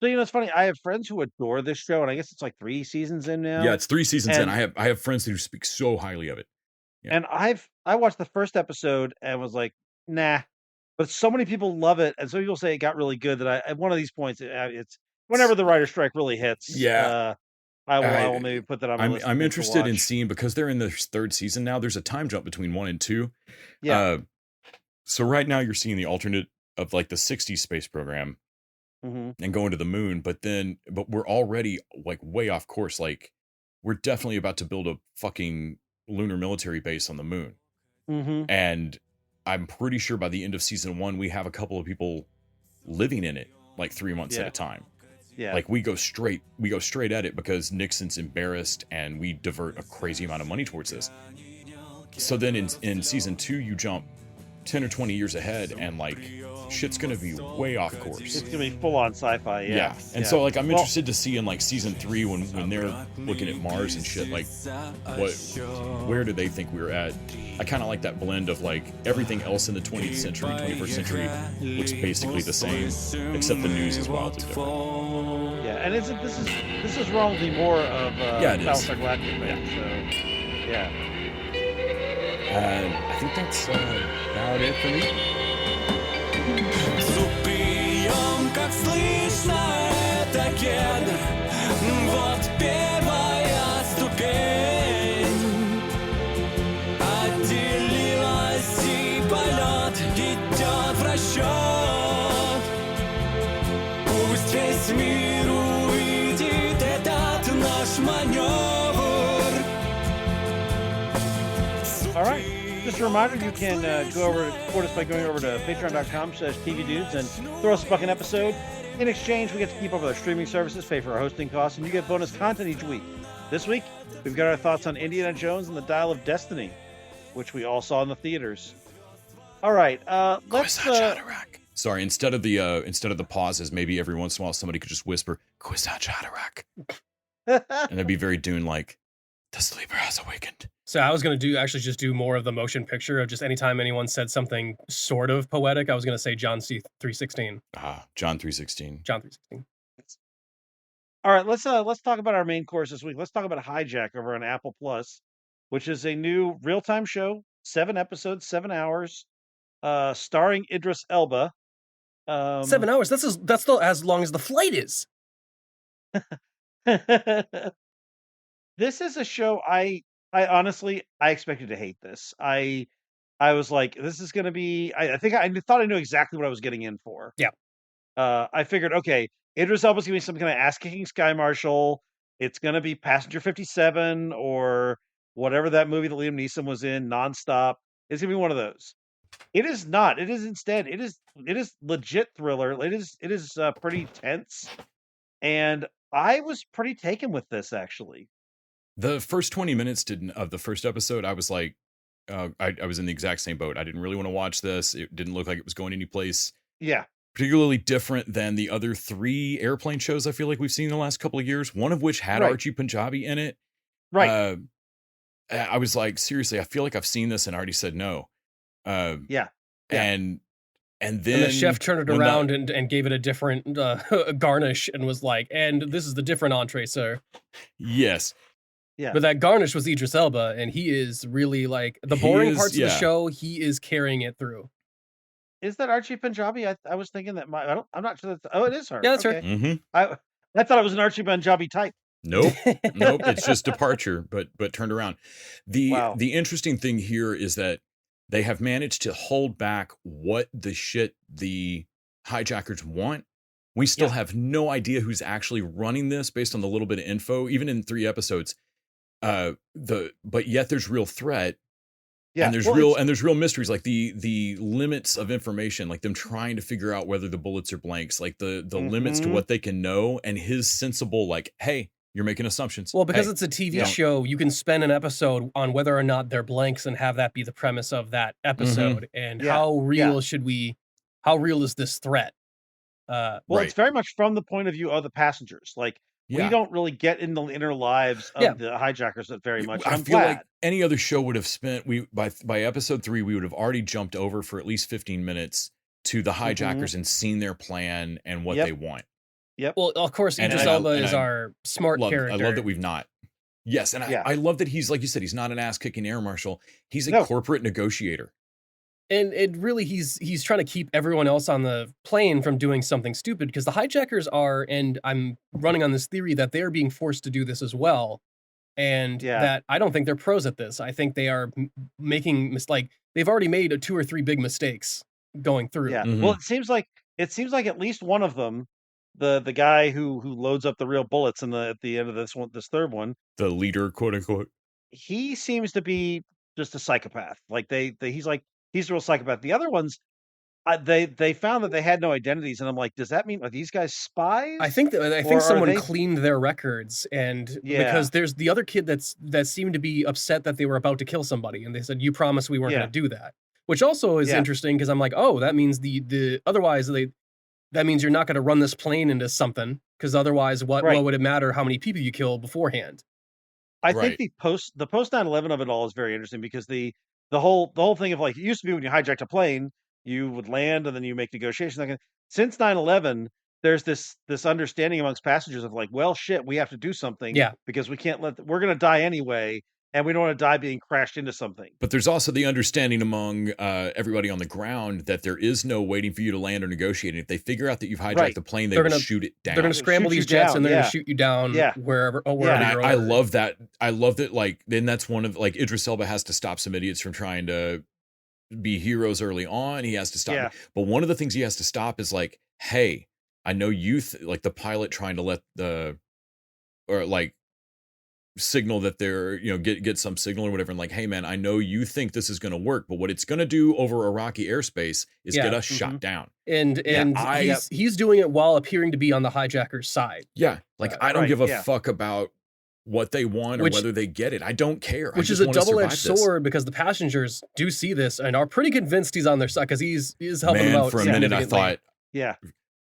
it's funny. I have friends who adore this show, and I guess it's like 3 seasons in now. Yeah, it's 3 seasons in. I have friends who speak so highly of it. Yeah. And I watched the first episode and was like, nah. But so many people love it, and some people say it got really good that at one of these points, it's whenever the writer's strike really hits. Yeah. I will maybe put that on my list. I'm interested in seeing, because they're in the 3rd season now. There's a time jump between 1 and 2. Yeah. So right now you're seeing the alternate of like the 60s space program and going to the moon, but we're already like way off course. Like we're definitely about to build a fucking lunar military base on the moon. And I'm pretty sure by the end of season 1, we have a couple of people living in it like 3 months at a time. Yeah. Like we go straight at it because Nixon's embarrassed and we divert a crazy amount of money towards this. So then in season 2, you jump 10 or 20 years ahead, and like shit's gonna be way off course. It's gonna be full on sci-fi. Yeah. And so like I'm interested to see in like season 3 when they're looking at Mars and shit, like where do they think we're at? I kind of like that blend of like everything else in the 20th century, 21st century looks basically the same, except the news is wildly different. Yeah, and this is relatively more of Battlestar Galactica. Yeah. So yeah. I think that's about it for me. Зубьем, как слышно это кедр. Вот первая ступень. manöver. All right. Just a reminder, you can go over to support us by going over to patreon.com/tvdudes and throw us a fucking episode. In exchange, we get to keep up with our streaming services, pay for our hosting costs, and you get bonus content each week. This week, we've got our thoughts on Indiana Jones and the Dial of Destiny, which we all saw in the theaters. All right, let's. Sorry, instead of the pauses, maybe every once in a while somebody could just whisper Kwisatz Haderach, and it'd be very Dune-like. The sleeper has awakened. So I was going to actually just do more of the motion picture of just anytime anyone said something sort of poetic, I was going to say John C. 3:16. John 3:16. John 3:16. All right, let's talk about our main course this week. Let's talk about Hijack over on Apple Plus, which is a new real-time show, 7 episodes, 7 hours, starring Idris Elba. 7 hours. That's as long as the flight is. This is a show I honestly expected to hate this. I was like, this is going to be. I think I thought I knew exactly what I was getting in for. Yeah. I figured, okay, Idris Elba's going to be some kind of ass-kicking sky marshal. It's going to be Passenger 57 or whatever that movie that Liam Neeson was in, Nonstop. It's going to be one of those. It is not. It is instead. It is legit thriller. It is pretty tense, and I was pretty taken with this actually. The first 20 minutes of the first episode, I was like, I was in the exact same boat. I didn't really want to watch this. It didn't look like it was going any place. Yeah. Particularly different than the other 3 airplane shows I feel like we've seen in the last couple of years, one of which had Right. Archie Punjabi in it. Right. I was like, seriously, I feel like I've seen this and already said no. Yeah. And then And the chef turned it around and gave it a different garnish and was like, and this is the different entree, sir. Yes. Yeah. But that garnish was Idris Elba, and he is really like the boring parts of the show, he is carrying it through. Is that Archie Punjabi? I was thinking that I'm not sure that's. Oh, it is her. Yeah, that's her. Mm-hmm. I thought it was an Archie Punjabi type. Nope. Nope. It's just departure, but turned around. Wow. The interesting thing here is that they have managed to hold back what the shit the hijackers want. We still have no idea who's actually running this based on the little bit of info, even in 3 episodes. But yet there's real threat. Yeah. And there's real mysteries, like the limits of information, like them trying to figure out whether the bullets are blanks, like the limits to what they can know, and his sensible, like, hey, you're making assumptions. Well, because hey, it's a TV show, you can spend an episode on whether or not they're blanks and have that be the premise of that episode. And how real how real is this threat? It's very much from the point of view of the passengers. Like, we don't really get in the inner lives of the hijackers very much. I feel like any other show would have spent by episode 3, we would have already jumped over for at least 15 minutes to the hijackers and seen their plan and what they want. Yep. Well, of course, Idris Elba is our smart character. I love that we've not. Yes, and I love that he's, like you said, he's not an ass-kicking air marshal. He's a corporate negotiator. And it really, he's trying to keep everyone else on the plane from doing something stupid, because the hijackers are, and I'm running on this theory that they are being forced to do this as well. And that I don't think they're pros at this. I think they are making they've already made 2 or 3 big mistakes going through. Yeah. Well, it seems like at least one of them, the guy who loads up the real bullets at the end of this third one, the leader, quote unquote, he seems to be just a psychopath. Like he's a real psychopath. The other ones, they found that they had no identities, and I'm like, does that mean, are these guys spies? I think someone cleaned their records, and because there's the other kid that seemed to be upset that they were about to kill somebody, and they said, you promised we weren't going to do that, which also is interesting, because I'm like, oh, that means the otherwise that means you're not going to run this plane into something, because otherwise what would it matter how many people you kill beforehand? I think the post 9/11 of it all is very interesting, because the whole thing of, like, it used to be when you hijacked a plane, you would land and then you make negotiations. Since 9/11, there's this understanding amongst passengers of, like, well, shit, we have to do something, because we can't we're going to die anyway, and we don't want to die being crashed into something. But there's also the understanding among everybody on the ground that there is no waiting for you to land or negotiating. If they figure out that you've hijacked the plane, they're going to shoot it down. They're going to scramble these jets and they're going to shoot you down wherever you're I love that. I love that. Like, then that's one of, like, Idris Elba has to stop some idiots from trying to be heroes early on. He has to stop. But one of the things he has to stop is, like, hey, I know like the pilot trying to let signal that they're, get some signal or whatever, and like, hey man, I know you think this is going to work, but what it's going to do over Iraqi airspace is get us shot down. And I- he's doing it while appearing to be on the hijacker's side. Yeah, like I don't Right, give a yeah. fuck about what they want or whether they get it. I don't care. Which I is just a wanna double-edged survive this. sword because the passengers do see this and are pretty convinced he's on their side because he's helping them Man, out. for a minute I significantly. thought Yeah.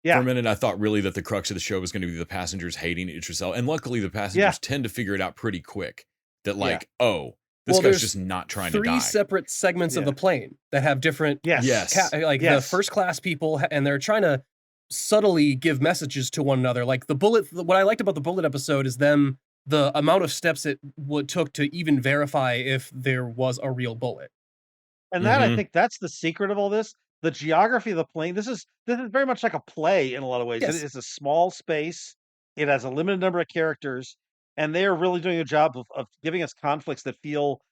For a minute, I thought really that the crux of the show was going to be the passengers hating Idris Elba. And luckily, the passengers tend to figure it out pretty quick. That like, oh, this guy's just not trying to die. 3 separate segments of the plane that have different, the first class people, and they're trying to subtly give messages to one another. Like the bullet, what I liked about the bullet episode is the amount of steps it took to even verify if there was a real bullet. And that I think that's the secret of all this. The geography of the plane. This is very much like a play in a lot of ways. Yes. It is a small space. It has a limited number of characters, and they are really doing a job of giving us conflicts that feel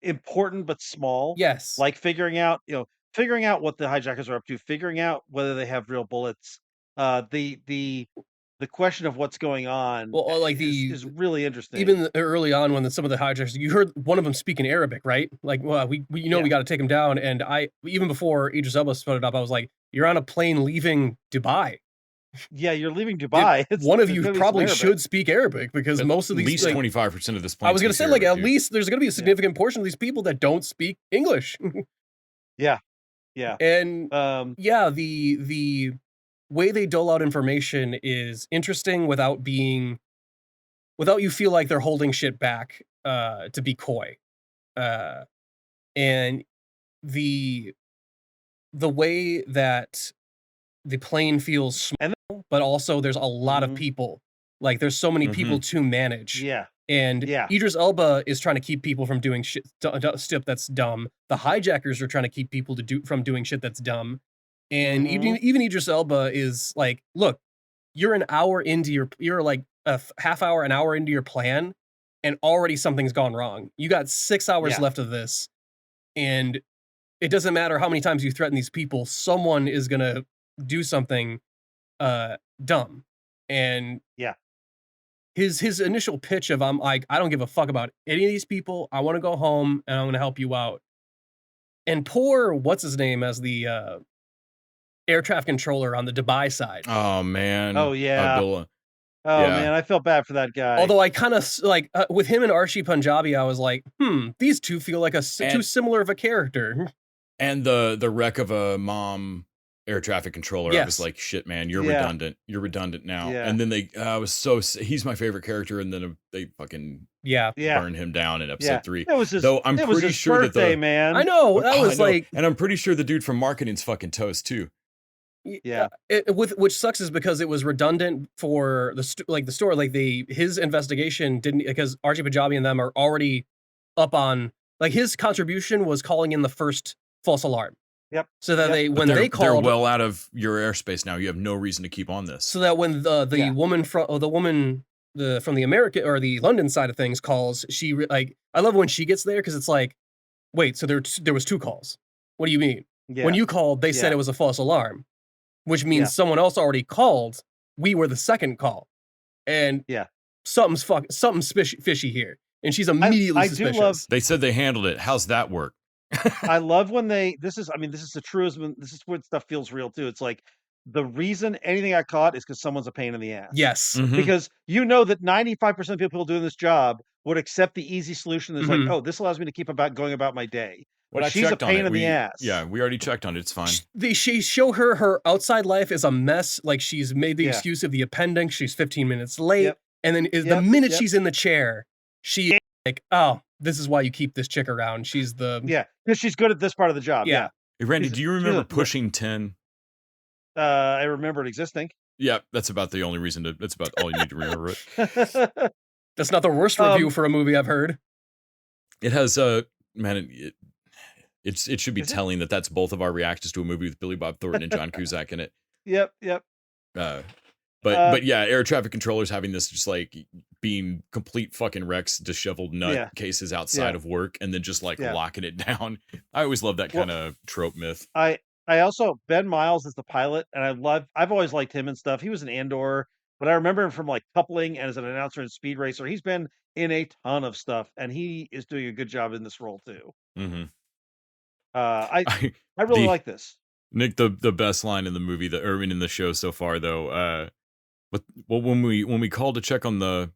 important but small. Yes. Like figuring out what the hijackers are up to, figuring out whether they have real bullets. The question of what's going on is really interesting. Even early on when some of the hijackers, you heard one of them speak in Arabic, right? Like, well, we got to take him down. And even before Idris Elba split up, I was like, you're on a plane leaving Dubai. Yeah, you're leaving Dubai. One of you probably should speak Arabic because most of these, at least 25% of this plane. I was going to say, like, at least there's going to be a significant portion of these people that don't speak English. Yeah. And the way they dole out information is interesting without you feel like they're holding shit back to be coy. And the way that the plane feels small, but also there's a lot of people. Like there's so many people to manage. Yeah. And Idris Elba is trying to keep people from doing shit that's dumb. The hijackers are trying to keep people from doing shit that's dumb. And even Idris Elba is like, look, you're you're like a half hour, an hour into your plan, and already something's gone wrong. You got 6 hours left of this, and it doesn't matter how many times you threaten these people, someone is gonna do something dumb. And his initial pitch of I'm like, I don't give a fuck about any of these people. I want to go home and I'm gonna help you out. And poor what's his name as the air traffic controller on the Dubai side. Oh man. Oh yeah. Abdullah. Man, I felt bad for that guy. Although I kind of like with him and Archie Punjabi, I was like, these two feel like too similar of a character. And the wreck of a mom air traffic controller. I was like, shit, man, you're redundant. You're redundant now. Yeah. And then he's my favorite character, and then they fucking burn him down in episode 3. It was his, I'm it was pretty his sure birthday, that man. I know that was like, and I'm pretty sure the dude from marketing's fucking toast too. Yeah. Which sucks is because it was redundant for the store. Like his investigation didn't, because Archie Punjabi and them are already up on, like his contribution was calling in the first false alarm. Yep. So that they're well out of your airspace now. You have no reason to keep on this. So that when the woman from the American or the London side of things calls, I love when she gets there because it's like, wait, so there was 2 calls. What do you mean? Yeah. When you called, they said it was a false alarm, which means someone else already called. We were the second call, and something's fishy here. And she's immediately suspicious. They said they handled it. How's that work? I love when this is the truism. This is where stuff feels real too. It's like the reason anything got caught is because someone's a pain in the ass. Yes. Mm-hmm. Because you know that 95% of people doing this job would accept the easy solution that's like, oh, this allows me to keep going about my day. But she's a pain in the ass. Yeah, we already checked on it. It's fine. She show her outside life is a mess. Like she's made the excuse of the appendix. She's 15 minutes late. And then the minute she's in the chair, she like, oh, this is why you keep this chick around. She's because she's good at this part of the job. Yeah. Hey, Randy, do you remember Pushing 10? I remember it existing. Yeah, that's about the only reason that's about all you need to remember it. That's not the worst review for a movie I've heard. It has man, it should be telling that that's both of our reactions to a movie with Billy Bob Thornton and John Cusack in it. Yep. But yeah, air traffic controllers having this just like being complete fucking wrecks, disheveled nut cases outside of work, and then just like locking it down. I always love that kind of trope myth. I also Ben Miles is the pilot, and I've always liked him and stuff. He was in Andor but I remember him from like Coupling and as an announcer in Speed Racer. He's been in a ton of stuff, and he is doing a good job in this role too. Mm-hmm. I I really the like this. Nick, the best line in the movie that, or in the show so far though, but well, when we called to check on the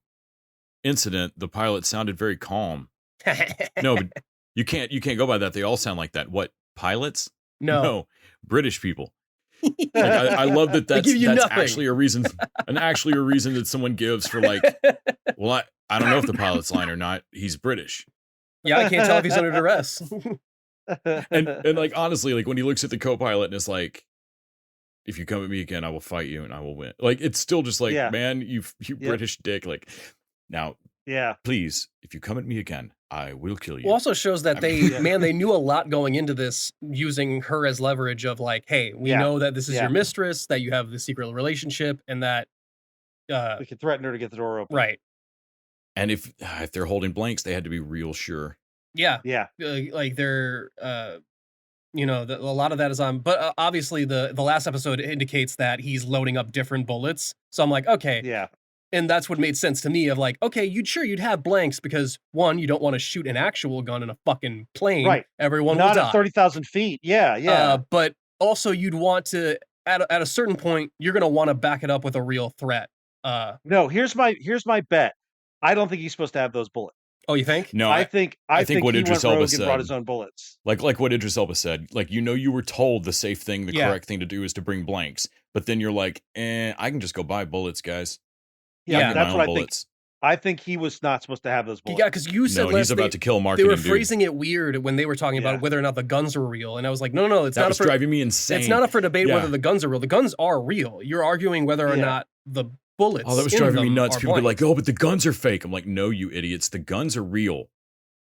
incident, the pilot sounded very calm. No, but you can't go by that. They all sound like that. What, pilots? No. British people. Like, I love that. They give you that's nothing. actually a reason, that someone gives for like, well, I don't know if the pilot's lying or not. He's British. Yeah, I can't tell if he's under duress. And like honestly, like when he looks at the co-pilot and is like, if you come at me again, I will fight you and I will win. Like it's still just like, Yeah. man, you British dick. Like now, Yeah. please, if you come at me again, I will kill you. Well, also shows that I mean, they knew a lot going into this, using her as leverage of like, hey, we Yeah. know that this is Yeah. your mistress, that you have the secret relationship, and that We could threaten her to get the door open. right. And if they're holding blanks, they had to be real sure. Yeah. Yeah. Like they're a lot of that is on, but obviously the last episode indicates that he's loading up different bullets. So I'm like, okay. Yeah. And that's what made sense to me of like, okay, you'd have blanks because one, you don't want to shoot an actual gun in a fucking plane. Right. Everyone will Not die. at 30,000 feet. Yeah. Yeah. But also you'd want to, at a certain point, you're going to want to back it up with a real threat. No, here's my bet. I don't think he's supposed to have those bullets. Oh, you think? No, I think what he Idris went Elba rogue and brought his said, own bullets. like what Idris Elba said, like, you were told the safe thing, the Yeah. correct thing to do is to bring blanks, but then you're like, I can just go buy bullets, guys. Yeah, I can get that's my what own I think. bullets. I think he was not supposed to have those bullets. Yeah, because you said No, he's about to kill they marketing. were dude. phrasing it weird when they were talking Yeah. about whether or not the guns were real, and I was like, no, it's That not was a for, driving me insane. it's not up for debate Yeah. whether the guns are real. The guns are real. You're arguing whether or Yeah. not the bullets. Oh, that was in driving me them nuts. are People be blanks. like, oh, but the guns are fake. I'm like, no, you idiots. The guns are real.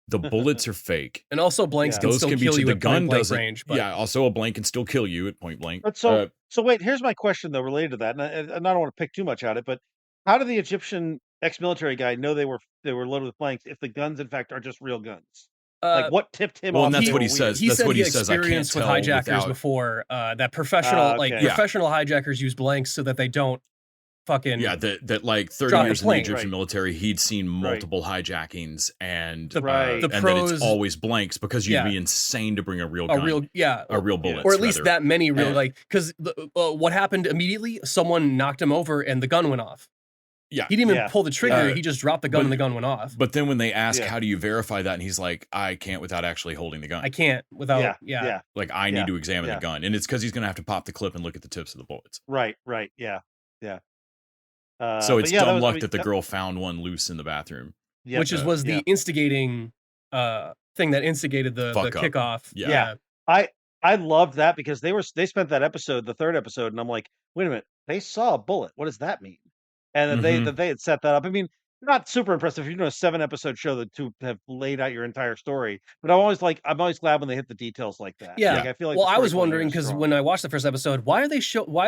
The bullets are fake. And also blanks Yeah. can Those still can be kill you the at gun point blank doesn't. range. But Yeah, also a blank can still kill you at point blank. But so wait, here's my question though related to that, and I don't want to pick too much at it, but how did the Egyptian ex-military guy know they were loaded with blanks if the guns in fact are just real guns? Like what tipped him well, off? and that that's they what were he weird? says. he That's said what he he says. I can't experienced with tell hijackers without. before. That professional okay. professional hijackers use blanks so that they don't fucking Yeah, that like 30 drop the years in the plane. Egyptian Right. military, he'd seen multiple hijackings and Right. the and pros that it's always blanks because you'd Yeah. be insane to bring a real a gun, real a real bullet, or at least that many real And- like because what happened immediately, someone knocked him over and the gun went off. Yeah. He didn't even Yeah. pull the trigger. Uh, He just dropped the gun but- and the gun went off. But then when they ask, Yeah. how do you verify that? And he's like, I can't without actually holding the gun. I can't without Yeah. yeah. Yeah. Like, I Yeah. need to examine Yeah. the gun. And it's because he's going to have to pop the clip and look at the tips of the bullets. Right. Yeah. So but it's yeah, dumb that was- I luck mean, that the girl found one loose in the bathroom. yeah, Which was the yeah. instigating thing that instigated the Fuck up. kickoff. Yeah. I loved that because they spent that episode, the third episode, and I'm like, wait a minute, they saw a bullet. What does that mean? And Mhm. that they had set that up. I mean, not super impressive. You're doing a 7-episode show to have laid out your entire story, but I'm always glad when they hit the details like that. Yeah. Like, I feel like Well, the I was storytelling wondering is because strong. when I watched the first episode, why are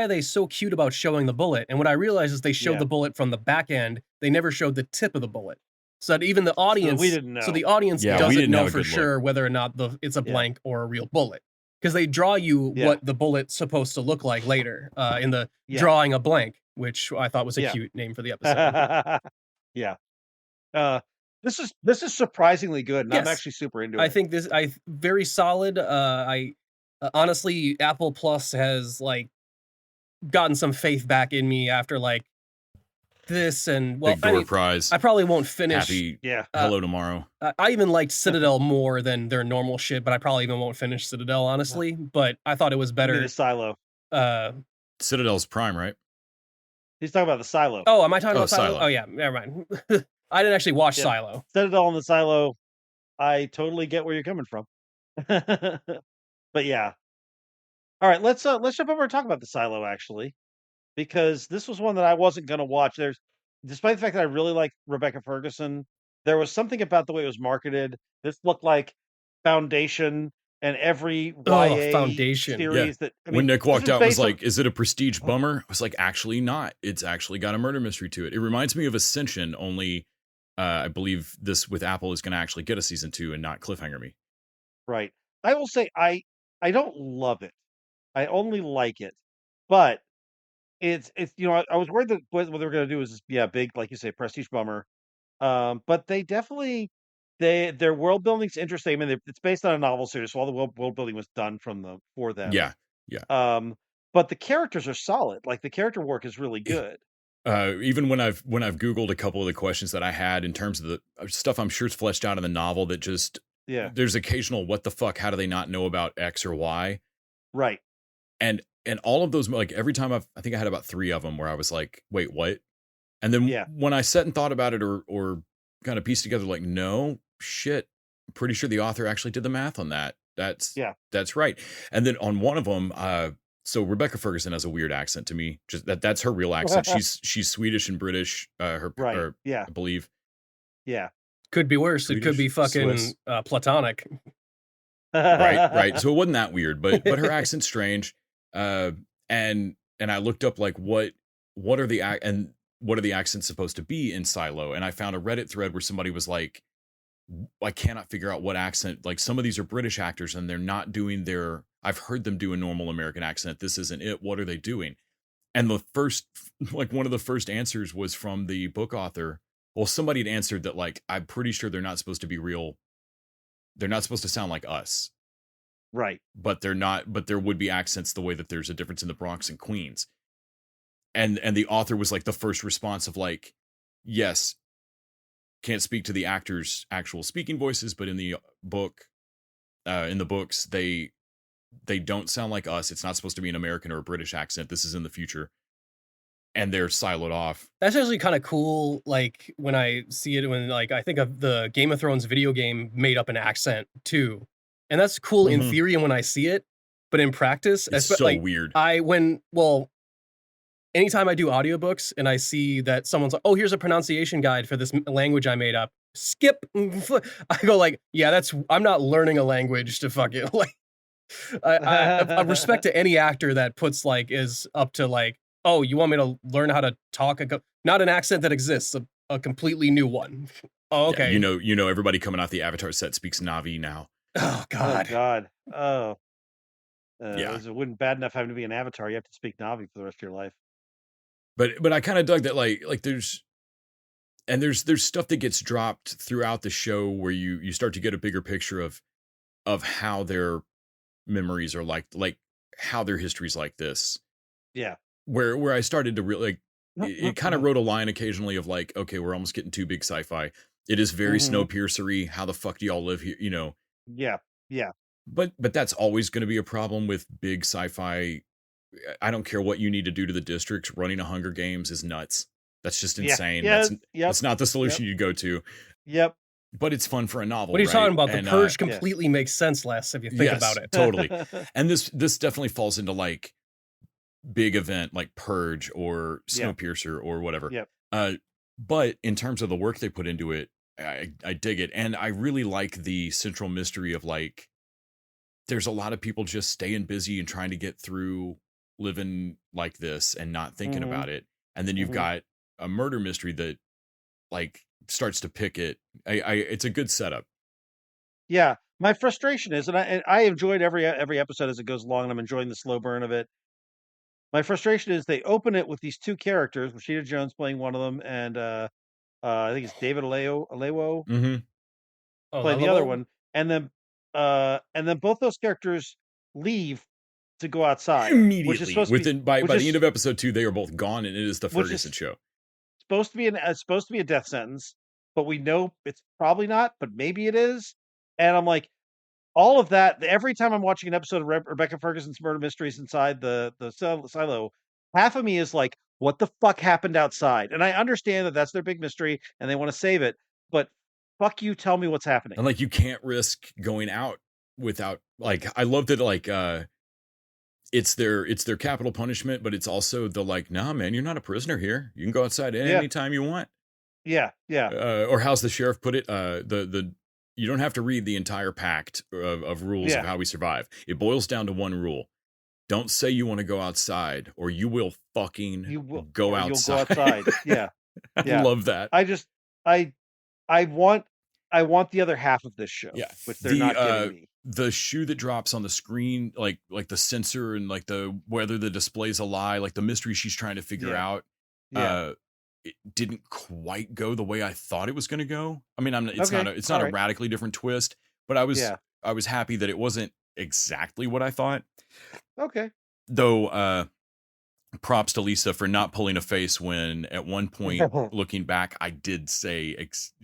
they so cute about showing the bullet? And what I realized is they showed Yeah. the bullet from the back end. They never showed the tip of the bullet. So that even the audience, we didn't know. So the audience Yeah, we doesn't didn't know have a for good look. sure whether or not it's a Yeah. blank or a real bullet. Because they draw you Yeah. what the bullet's supposed to look like later in the Yeah. drawing a blank, which I thought was a Yeah. cute name for the episode. Yeah. This is surprisingly good, and I'm Yes. actually super into it. I think very solid. Honestly, Apple Plus has like gotten some faith back in me after like this, and well, Big door prize. I probably won't finish. Happy Yeah. hello tomorrow. I even liked Citadel more than their normal shit, but I probably even won't finish Citadel honestly. But I thought it was I mean, better. the silo. Citadel's Prime, right? He's talking about the silo. Oh, am I talking Oh, about Silo? Silo. Oh yeah, never mind. I didn't actually watch Yeah. Silo. Citadel and the silo. I totally get where you're coming from. But yeah. All right, let's jump over and talk about the silo actually, because this was one that I wasn't going to watch. Despite the fact that I really like Rebecca Ferguson, there was something about the way it was marketed. This looked like Foundation and every YA Foundation. series that I mean, When Nick this walked was out and was based on- like, is it a prestige bummer? I was like, actually not. It's actually got a murder mystery to it. It reminds me of Ascension, only I believe this with Apple is going to actually get a season 2 and not cliffhanger me. right. I will say I don't love it. I only like it, but it's I was worried that what they were going to do is big, like you say, prestige bummer. But they definitely their world building's interesting. I mean, it's based on a novel series, so all the world building was done for them. Yeah, yeah. But the characters are solid. Like the character work is really good. Even when I've Googled a couple of the questions that I had in terms of the stuff I'm sure is fleshed out in the novel, that just Yeah, there's occasional what the fuck, how do they not know about X or Y? right. And all of those, like every time I think I had about 3 of them where I was like, wait, what? And then Yeah, when I sat and thought about it or kind of pieced together, like, no shit, I'm pretty sure the author actually did the math on that. yeah. That's right. And then on one of them, so Rebecca Ferguson has a weird accent to me. Just that's her real accent. She's Swedish and British. Right. Or Yeah, I believe Could be worse. It could be Swedish, fucking Swiss. platonic. Right. So it wasn't that weird, but her accent's strange. And I looked up like what are the accents supposed to be in Silo? And I found a Reddit thread where somebody was like, I cannot figure out what accent. Like some of these are British actors and they're not doing their. I've heard them do a normal American accent. This isn't it. What are they doing? And the first, like one of the first answers was from the book author. Well, somebody had answered that like, I'm pretty sure they're not supposed to be real. They're not supposed to sound like us, right. but they're not. But there would be accents the way that there's a difference in the Bronx and Queens. And the author was like the first response of like, yes, can't speak to the actors' actual speaking voices, but in the book, in the books, they don't sound like us. It's not supposed to be an American or a British accent. This is in the future. And they're siloed off. That's actually kind of cool. Like when I see it, when like I think of the Game of Thrones video game made up an accent too, and that's cool in Mhm. theory. And when I see it, but in practice, It's so like weird. anytime I do audiobooks and I see that someone's like, "Oh, here's a pronunciation guide for this language I made up," skip. I go like, "Yeah, I'm not learning a language to fuck it." Like, I respect to any actor that puts like is up to like, "Oh, you want me to learn how to talk not an accent that exists, a completely new one." Oh, okay. Yeah, you know, everybody coming off the Avatar set speaks Na'vi now. Oh Oh God. God. Oh. Yeah. It wouldn't bad enough having to be an avatar. You have to speak Navi for the rest of your life. But I kind of dug that like there's stuff that gets dropped throughout the show where you start to get a bigger picture of how their memories are like how their history's like this. Yeah. Where I started to really like it kind of wrote a line occasionally of like, okay, we're almost getting too big sci-fi. It is very Mhm. Snowpiercer-y. How the fuck do y'all live here? You know. Yeah. Yeah. But that's always going to be a problem with big sci-fi. I don't care what you need to do to the districts. Running a Hunger Games is nuts. That's just Yeah. insane. Yeah. That's Yep. not the solution you'd go to. Yep. But it's fun for a novel. What are you right? talking about? And, The Purge completely makes sense, Les, if you think yes, about it. totally. And this definitely falls into like big event like Purge or Yeah. Snowpiercer or whatever. Yep. But in terms of the work they put into it, I dig it. And I really like the central mystery of like, there's a lot of people just staying busy and trying to get through living like this and not thinking Mhm. about it. And then you've Mhm. got a murder mystery that like starts to pick it. It's a good setup. Yeah. My frustration is, and I enjoyed every episode as it goes along, and I'm enjoying the slow burn of it. My frustration is they open it with these two characters, Rashida Jones playing one of them, and I think it's David Alewo Mm-hmm. Oh, playing the other Lelebo? one, and then both those characters leave to go outside, which is Immediately supposed to be within by which the is end of episode 2, they are both gone, and it is the which Ferguson is show. supposed to be a death sentence, but we know it's probably not, but maybe it is. And I'm like, all of that. Every time I'm watching an episode of Rebecca Ferguson's Murder Mysteries inside the silo, half of me is like, what the fuck happened outside? And I understand that that's their big mystery and they want to save it, but fuck you, tell me what's happening. And like you can't risk going out without like I love that like it's their capital punishment, but it's also the like, nah, man, you're not a prisoner here. You can go outside anytime you want. Yeah. Or how's the sheriff put it? The you don't have to read the entire pact of rules of how we survive. It boils down to one rule. Don't say you want to go outside or you will fucking go outside. You'll go outside. Yeah. I love that. I want I want the other half of this show, Yeah, which they're not giving me. the shoe that drops on the screen, like the sensor and like the whether the display's a lie, like the mystery she's trying to figure Yeah. out. Yeah. It didn't quite go the way I thought it was going to go. I mean, it's Okay, not a alright. radically different twist, but I was Yeah. happy that it wasn't exactly what I thought. Okay. Though props to Lisa for not pulling a face when at one point looking back I did say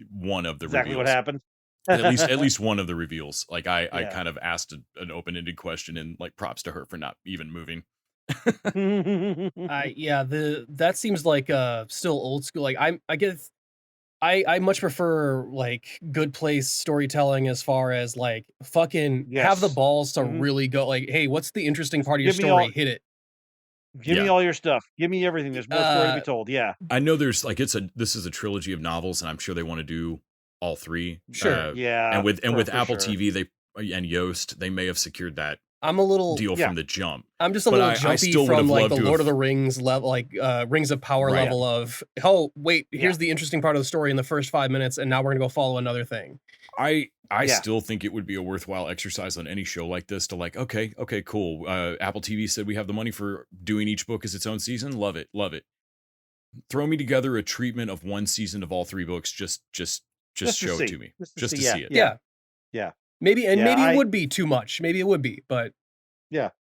one of the Exactly reveals. what happened. At least one of the reveals. Like I Yeah. kind of asked an open-ended question, and like props to her for not even moving. That seems like still old school. Like I guess I much prefer like good place storytelling as far as like fucking have the Yes. balls to Mhm. really go like, hey, what's the interesting part of your Give me story? all- Hit it. Give me Yeah. all your stuff. Give me everything. There's more story to be told. Yeah. I know there's like this is a trilogy of novels, and I'm sure they want to do all three. Sure. Yeah. And with for Apple sure. TV and Yoast, they may have secured that I'm a little deal Yeah. from the jump. I'm just a But little I jumpy still would from have like loved the to Lord have- of the Rings level, like Rings of Power Right. level of, oh wait, here's Yeah. the interesting part of the story in the first 5 minutes, and now we're gonna go follow another thing. I Yeah. still think it would be a worthwhile exercise on any show like this to like, okay, cool. Apple TV said we have the money for doing each book as its own season. Love it. Throw me together a treatment of one season of all three books. Just to show see. it to me. Just to Just to see, see it. Yeah. Yeah. Maybe Yeah, maybe I- it would be too much. Maybe it would be, but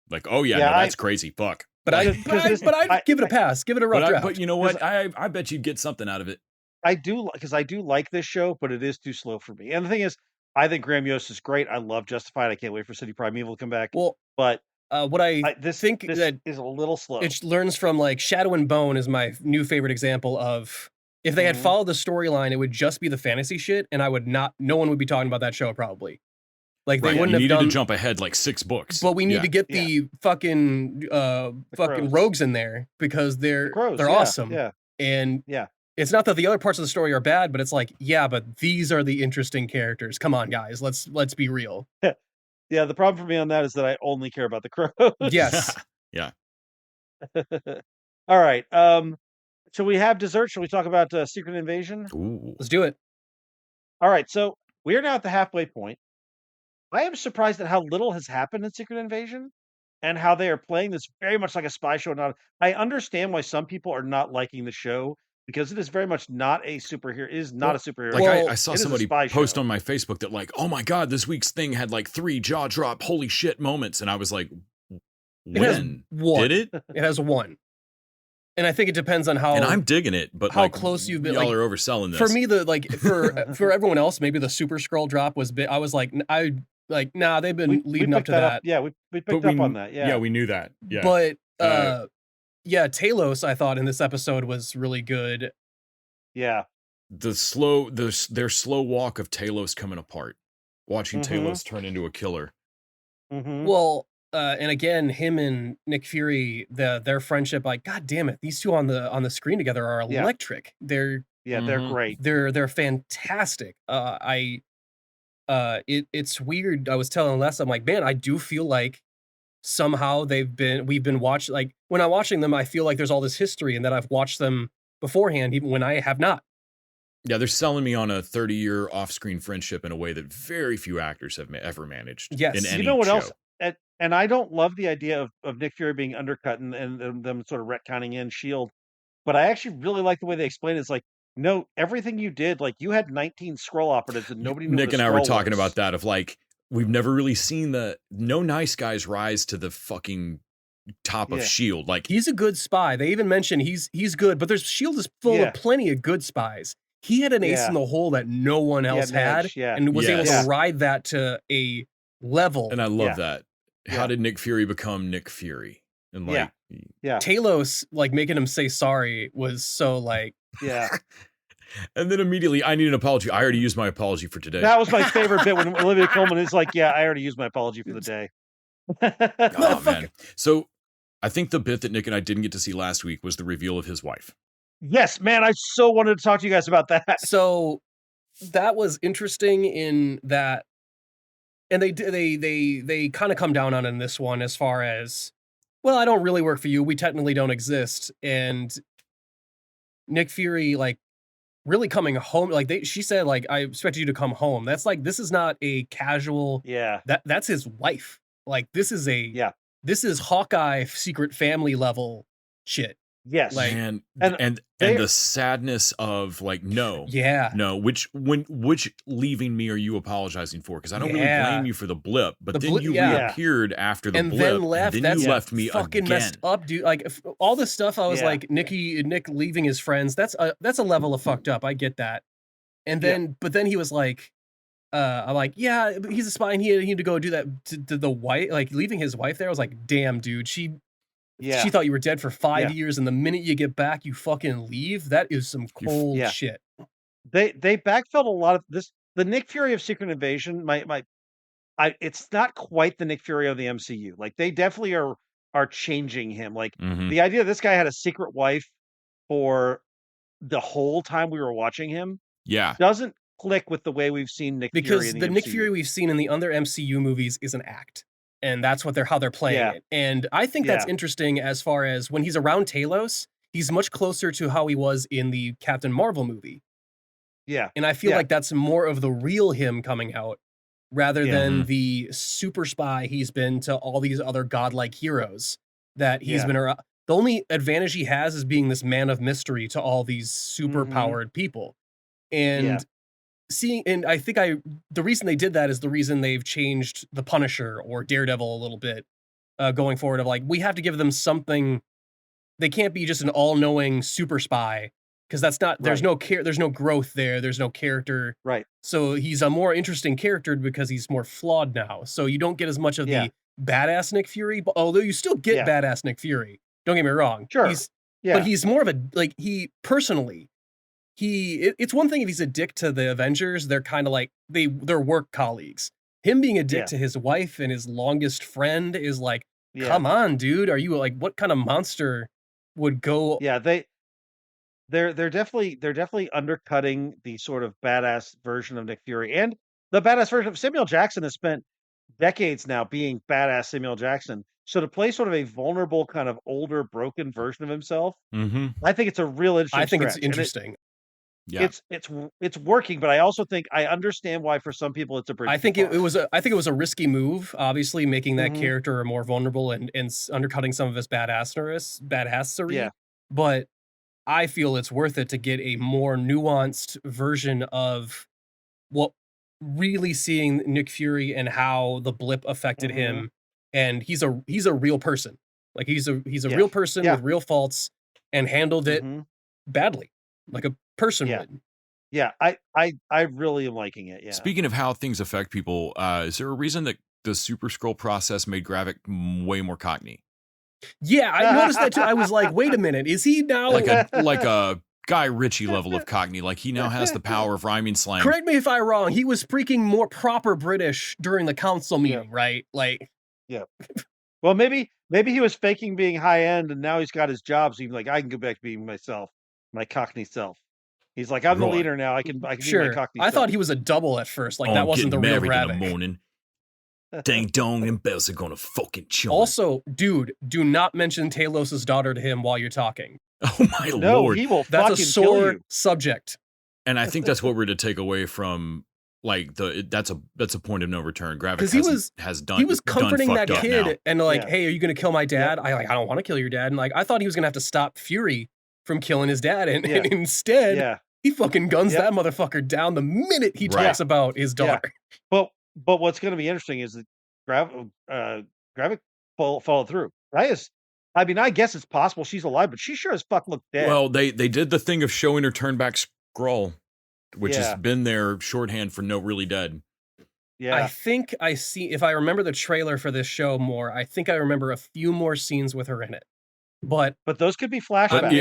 Like, oh yeah, Yeah, no, that's crazy. Fuck. I'd give it a pass. Give it a rough draft. But you know what? I bet you'd get something out of it. I do because I do like this show, but it is too slow for me. And the thing is, I think Graham Yost is great. I love Justified. I can't wait for City Primeval to come back. Well, But what I this think this that is a little slow. it learns from like Shadow and Bone is my new favorite example of if they had Mhm. followed the storyline, it would just be the fantasy shit, and no one would be talking about that show probably. Like they Right. wouldn't You have needed done. to jump ahead like 6 books. But we need Yeah. to get the fucking crows. rogues in there because they're Crows, they're yeah, awesome. Yeah. And Yeah. it's not that the other parts of the story are bad, but it's like, yeah, but these are the interesting characters. Come on, guys, let's be real. Yeah. The problem for me on that is that I only care about the crows. Yes. Yeah. All right. So we have dessert. Shall we talk about Secret Invasion? Ooh. Let's do it. All right. So we are now at the halfway point. I am surprised at how little has happened in Secret Invasion and how they are playing this very much like a spy show. I understand why some people are not liking the show because it is very much not a superhero. It is not a superhero. Like show. I saw it is a somebody spy post show. on my Facebook that like, oh my god, this week's thing had like 3 jaw drop, holy shit moments, and I was like, It has when one. did it? It has one. And I think it depends on how And I'm digging it, but how like, close you've been. Y'all Like, are overselling this. for me, for everyone else, maybe the Super Scroll drop was big. I was like, nah, they've been leading up picked to that. Yeah, we But picked up on that. Yeah. we knew that. Yeah, But Uh, yeah, Talos, I thought in this episode was really good. Yeah. their slow walk of Talos coming apart, watching Mhm. Talos turn into a killer. Mhm. Well, and again, him and Nick Fury, their friendship, like, god damn it, these two on the screen together are Yeah. electric. They're Yeah, they're Mhm. great. they're fantastic. It's weird. I was telling Les, I'm like, man, I do feel like somehow we've been watching, like when I'm watching them, I feel like there's all this history and that I've watched them beforehand, even when I have not. Yeah, they're selling me on a 30-year off-screen friendship in a way that very few actors have ever managed. Yes. in You any You know what show. else? And I don't love the idea of Nick Fury being undercut and them sort of retconning in Shield, but I actually really like the way they explain it. It's like, no, everything you did, like you had 19 scroll operatives and nobody knew. Nick what a and I were Skrull talking was. about that of like we've never really seen no nice guys rise to the fucking top Yeah. of Shield. Like He's a good spy. They even mention he's good, but there's Shield is full Yeah. of plenty of good spies. He had an ace Yeah. in the hole that no one He had else an had, edge, yeah. and was able Yes. to ride that to a level. and I love Yeah. that. Yeah. How did Nick Fury become Nick Fury? And Yeah. like Yeah. Talos, like making him say sorry, was so like, Yeah. and then immediately I need an apology. I already used my apology for today. That was my favorite bit when Olivia Colman is like, yeah, I already used my apology for the day. Oh man. So I think the bit that Nick and I didn't get to see last week was the reveal of his wife. Yes, man, I so wanted to talk to you guys about that. so that was interesting in that, and they kind of come down on it in this one as far as, well, I don't really work for you. We technically don't exist, and Nick Fury like really coming home. Like she said, like, I expected you to come home. That's like, this is not a casual. Yeah. That's his wife. Like, this is Yeah. this is Hawkeye secret family level shit. Yes. Like, and and the sadness of like, no, which leaving me are you apologizing for? Because I don't really blame you for the blip, but then you reappeared after the blip, then left. and then you left me fucking again. Messed up, dude. Like, all this stuff, I was like, Nick leaving his friends. That's a level of fucked up. I get that. And then, but then he was like, I'm like, yeah, he's a spy, and he had to go do that to the wife, like leaving his wife there. I was like, damn, dude, she thought you were dead for 5 years, and the minute you get back, you fucking leave. That is some cold shit. They backfilled a lot of this. The Nick Fury of Secret Invasion, it's not quite the Nick Fury of the MCU. Like, they definitely are changing him. Like, the idea this guy had a secret wife for the whole time we were watching him, doesn't click with the way we've seen Nick Fury because in the Nick MCU. Fury we've seen in the other MCU movies is an act, and that's how they're playing it. And I think that's interesting as far as when he's around Talos, he's much closer to how he was in the Captain Marvel movie. Yeah. And I feel like that's more of the real him coming out rather than the super spy he's been to all these other godlike heroes that he's been around. The only advantage he has is being this man of mystery to all these super powered people. And and I think the reason they did that is the reason they've changed the Punisher or Daredevil a little bit going forward, of like, we have to give them something. They can't be just an all-knowing super spy, because that's not, there's no growth there. There's no character. Right. So he's a more interesting character because he's more flawed now. So you don't get as much of the badass Nick Fury, but although you still get badass Nick Fury. Don't get me wrong. Sure. But he's more of a, like, it's one thing if he's a dick to the Avengers. They're kind of like, they're work colleagues. Him being a dick to his wife and his longest friend is like, come on, dude. Are you like, what kind of monster would go? Yeah, they're definitely undercutting the sort of badass version of Nick Fury, and the badass version of Samuel Jackson has spent decades now being badass Samuel Jackson. So to play sort of a vulnerable, kind of older, broken version of himself, I think it's a real interesting. I think stretch. it's interesting. It's working, but I also think I understand why for some people it's a bridge. I think it was a risky move, obviously, making that character more vulnerable and undercutting some of his badassery. Yeah. But I feel it's worth it to get a more nuanced version of what really seeing Nick Fury and how the blip affected him. And he's a real person. Like, he's a real person with real faults, and handled it badly, like a person would. Yeah, I really am liking it. Yeah. Speaking of how things affect people, is there a reason that the Super Scroll process made Gravik way more Cockney? Yeah, I noticed that too. I was like, wait a minute, is he now like a Guy Ritchie level of Cockney? Like, he now has the power of rhyming slang. Correct me if I'm wrong. He was freaking more proper British during the council meeting, right? Like, well, maybe he was faking being high end, and now he's got his job, so he's like, I can go back to being myself, my Cockney self. He's like, I'm the leader now. I can be my Cockney self. I thought he was a double at first. Like, that wasn't the real Gravik. In the morning. Ding dong, and bells are gonna fucking chill. Also, dude, do not mention Talos' daughter to him while you're talking. Oh my lord, he will. That's fucking a sore kill you. subject. And I think that's what we're to take away from, like, that's a point of no return. Gravik he was comforting that kid now. and like, hey, are you gonna kill my dad? I don't want to kill your dad. And like, I thought he was gonna have to stop Fury from killing his dad, and instead, he fucking guns that motherfucker down the minute he talks about his daughter. But what's going to be interesting is that Gravik followed through. I mean, I guess it's possible she's alive, but she sure as fuck looked dead. Well, they did the thing of showing her turn back scroll, which has been their shorthand for no really dead. Yeah. I think I see, if I remember the trailer for this show more, I think I remember a few more scenes with her in it. But those could be flashbacks.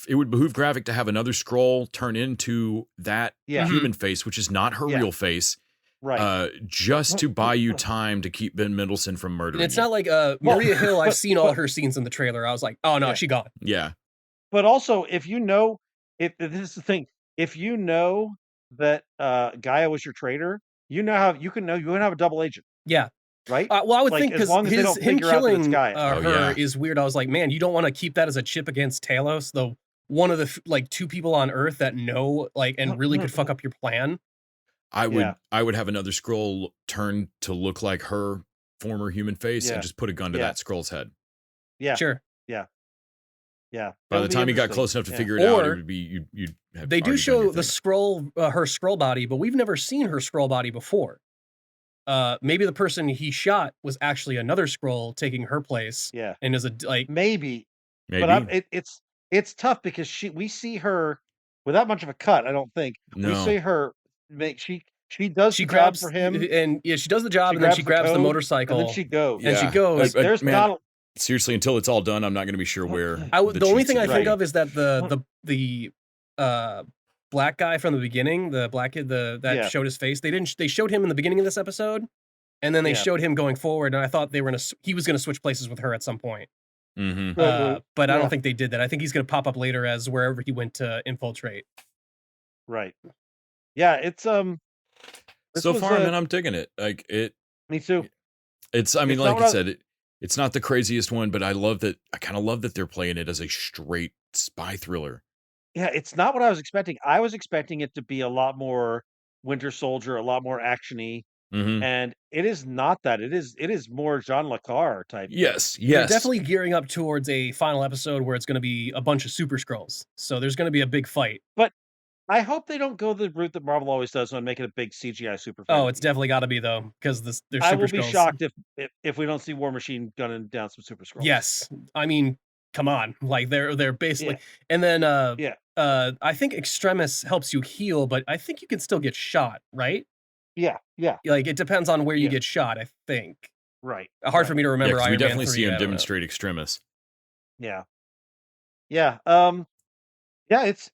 It would behoove Gravik to have another scroll turn into that human face, which is not her real face. Right. Just to buy you time to keep Ben Mendelsohn from murdering you. It's you. not like Maria Hill. I've seen all her scenes in the trailer. I was like, oh no, she gone. Yeah. But also, if this is the thing, if you know that Gaia was your traitor, you can have a double agent. Yeah. Right. Well, I would think because him killing her is weird. I was like, man, you don't want to keep that as a chip against Talos, though. one of the like 2 people on Earth that know like and really could fuck up your plan. I would have another scroll turn to look like her former human face and just put a gun to that scroll's head. Yeah. Sure. Yeah. By the time you got close enough to figure it out, it would be you'd have. They do show the scroll, her scroll body, but we've never seen her scroll body before. Maybe the person he shot was actually another scroll taking her place. Yeah. And is a like maybe. But it's tough because we see her without much of a cut. I don't think we see her make she does she the grabs job for him, and she does the job, and then she grabs the motorcycle, and then she goes. And she goes. There's not. Seriously, until it's all done, I'm not going to be sure where. The only thing I think of is that the black guy from the beginning, the black kid, that showed his face. They showed him in the beginning of this episode, and then they showed him going forward. And I thought he was gonna switch places with her at some point. Mm-hmm. But I don't think they did that. I think he's gonna pop up later as wherever he went to infiltrate. Right. Yeah, it's so far, man, I'm digging it. Like it. Me too. It's. I mean, like I said, it's not the craziest one, but I love that. I kind of love that they're playing it as a straight spy thriller. Yeah, it's not what I was expecting. I was expecting it to be a lot more Winter Soldier, a lot more actiony, and it is not that. It is more Jean Le Carre type. Yes, They're definitely gearing up towards a final episode where it's going to be a bunch of Super Skrulls. So there's going to be a big fight. But I hope they don't go the route that Marvel always does and make it a big CGI super fight. Oh, it's definitely got to be though, because there's Super I will be Skrulls. shocked if we don't see War Machine gunning down some Super Skrulls. Yes, I mean, come on, like they're basically, and then I think Extremis helps you heal, but I think you can still get shot, right? Yeah. Like it depends on where you get shot. I think. Right. Hard for me to remember. Yeah, we definitely see him demonstrate Extremis. Yeah. Yeah,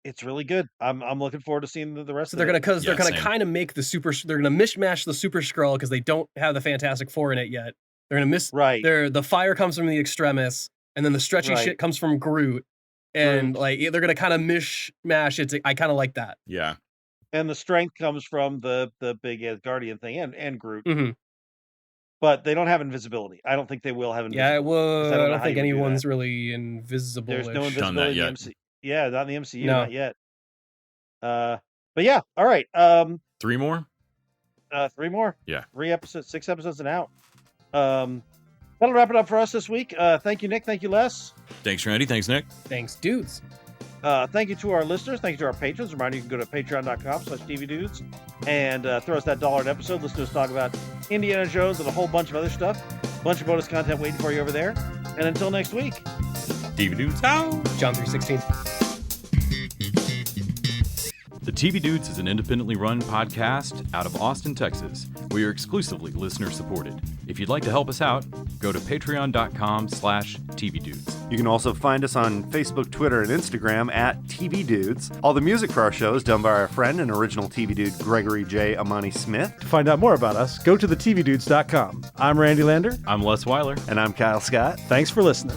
it's really good. I'm looking forward to seeing the rest. So they're gonna kind of make the super. They're gonna mishmash the Super Skrull because they don't have the Fantastic Four in it yet. They're gonna miss. Right. The fire comes from the Extremis, and then the stretchy shit comes from Groot, and like they're gonna kind of mishmash it. I kind of like that. Yeah. And the strength comes from the big Guardian thing and Groot. Mm-hmm. But they don't have invisibility. I don't think they will have invisibility. Yeah, well, I don't think anyone's really invisible. There's no invisibility in the MCU. Yeah, not in the MCU, no. not yet. But yeah, all right. 3 more? 3 more. Yeah. 3 episodes, 6 episodes and out. That'll wrap it up for us this week. Thank you, Nick. Thank you, Les. Thanks, Randy. Thanks, Nick. Thanks, dudes. Thank you to our listeners. Thank you to our patrons. Reminder, you can go to patreon.com/tvdudes and throw us that $1 an episode. Listen to us talk about Indiana Jones and a whole bunch of other stuff. Bunch of bonus content waiting for you over there. And until next week, TV Dudes out. John 3:16. The TV Dudes is an independently run podcast out of Austin, Texas. We are exclusively listener supported. If you'd like to help us out, go to patreon.com/tvdudes. You can also find us on Facebook, Twitter, and Instagram at TV Dudes. All the music for our show is done by our friend and original TV Dude, Gregory J. Amani Smith. To find out more about us, go to thetvdudes.com. I'm Randy Lander. I'm Les Weiler. And I'm Kyle Scott. Thanks for listening.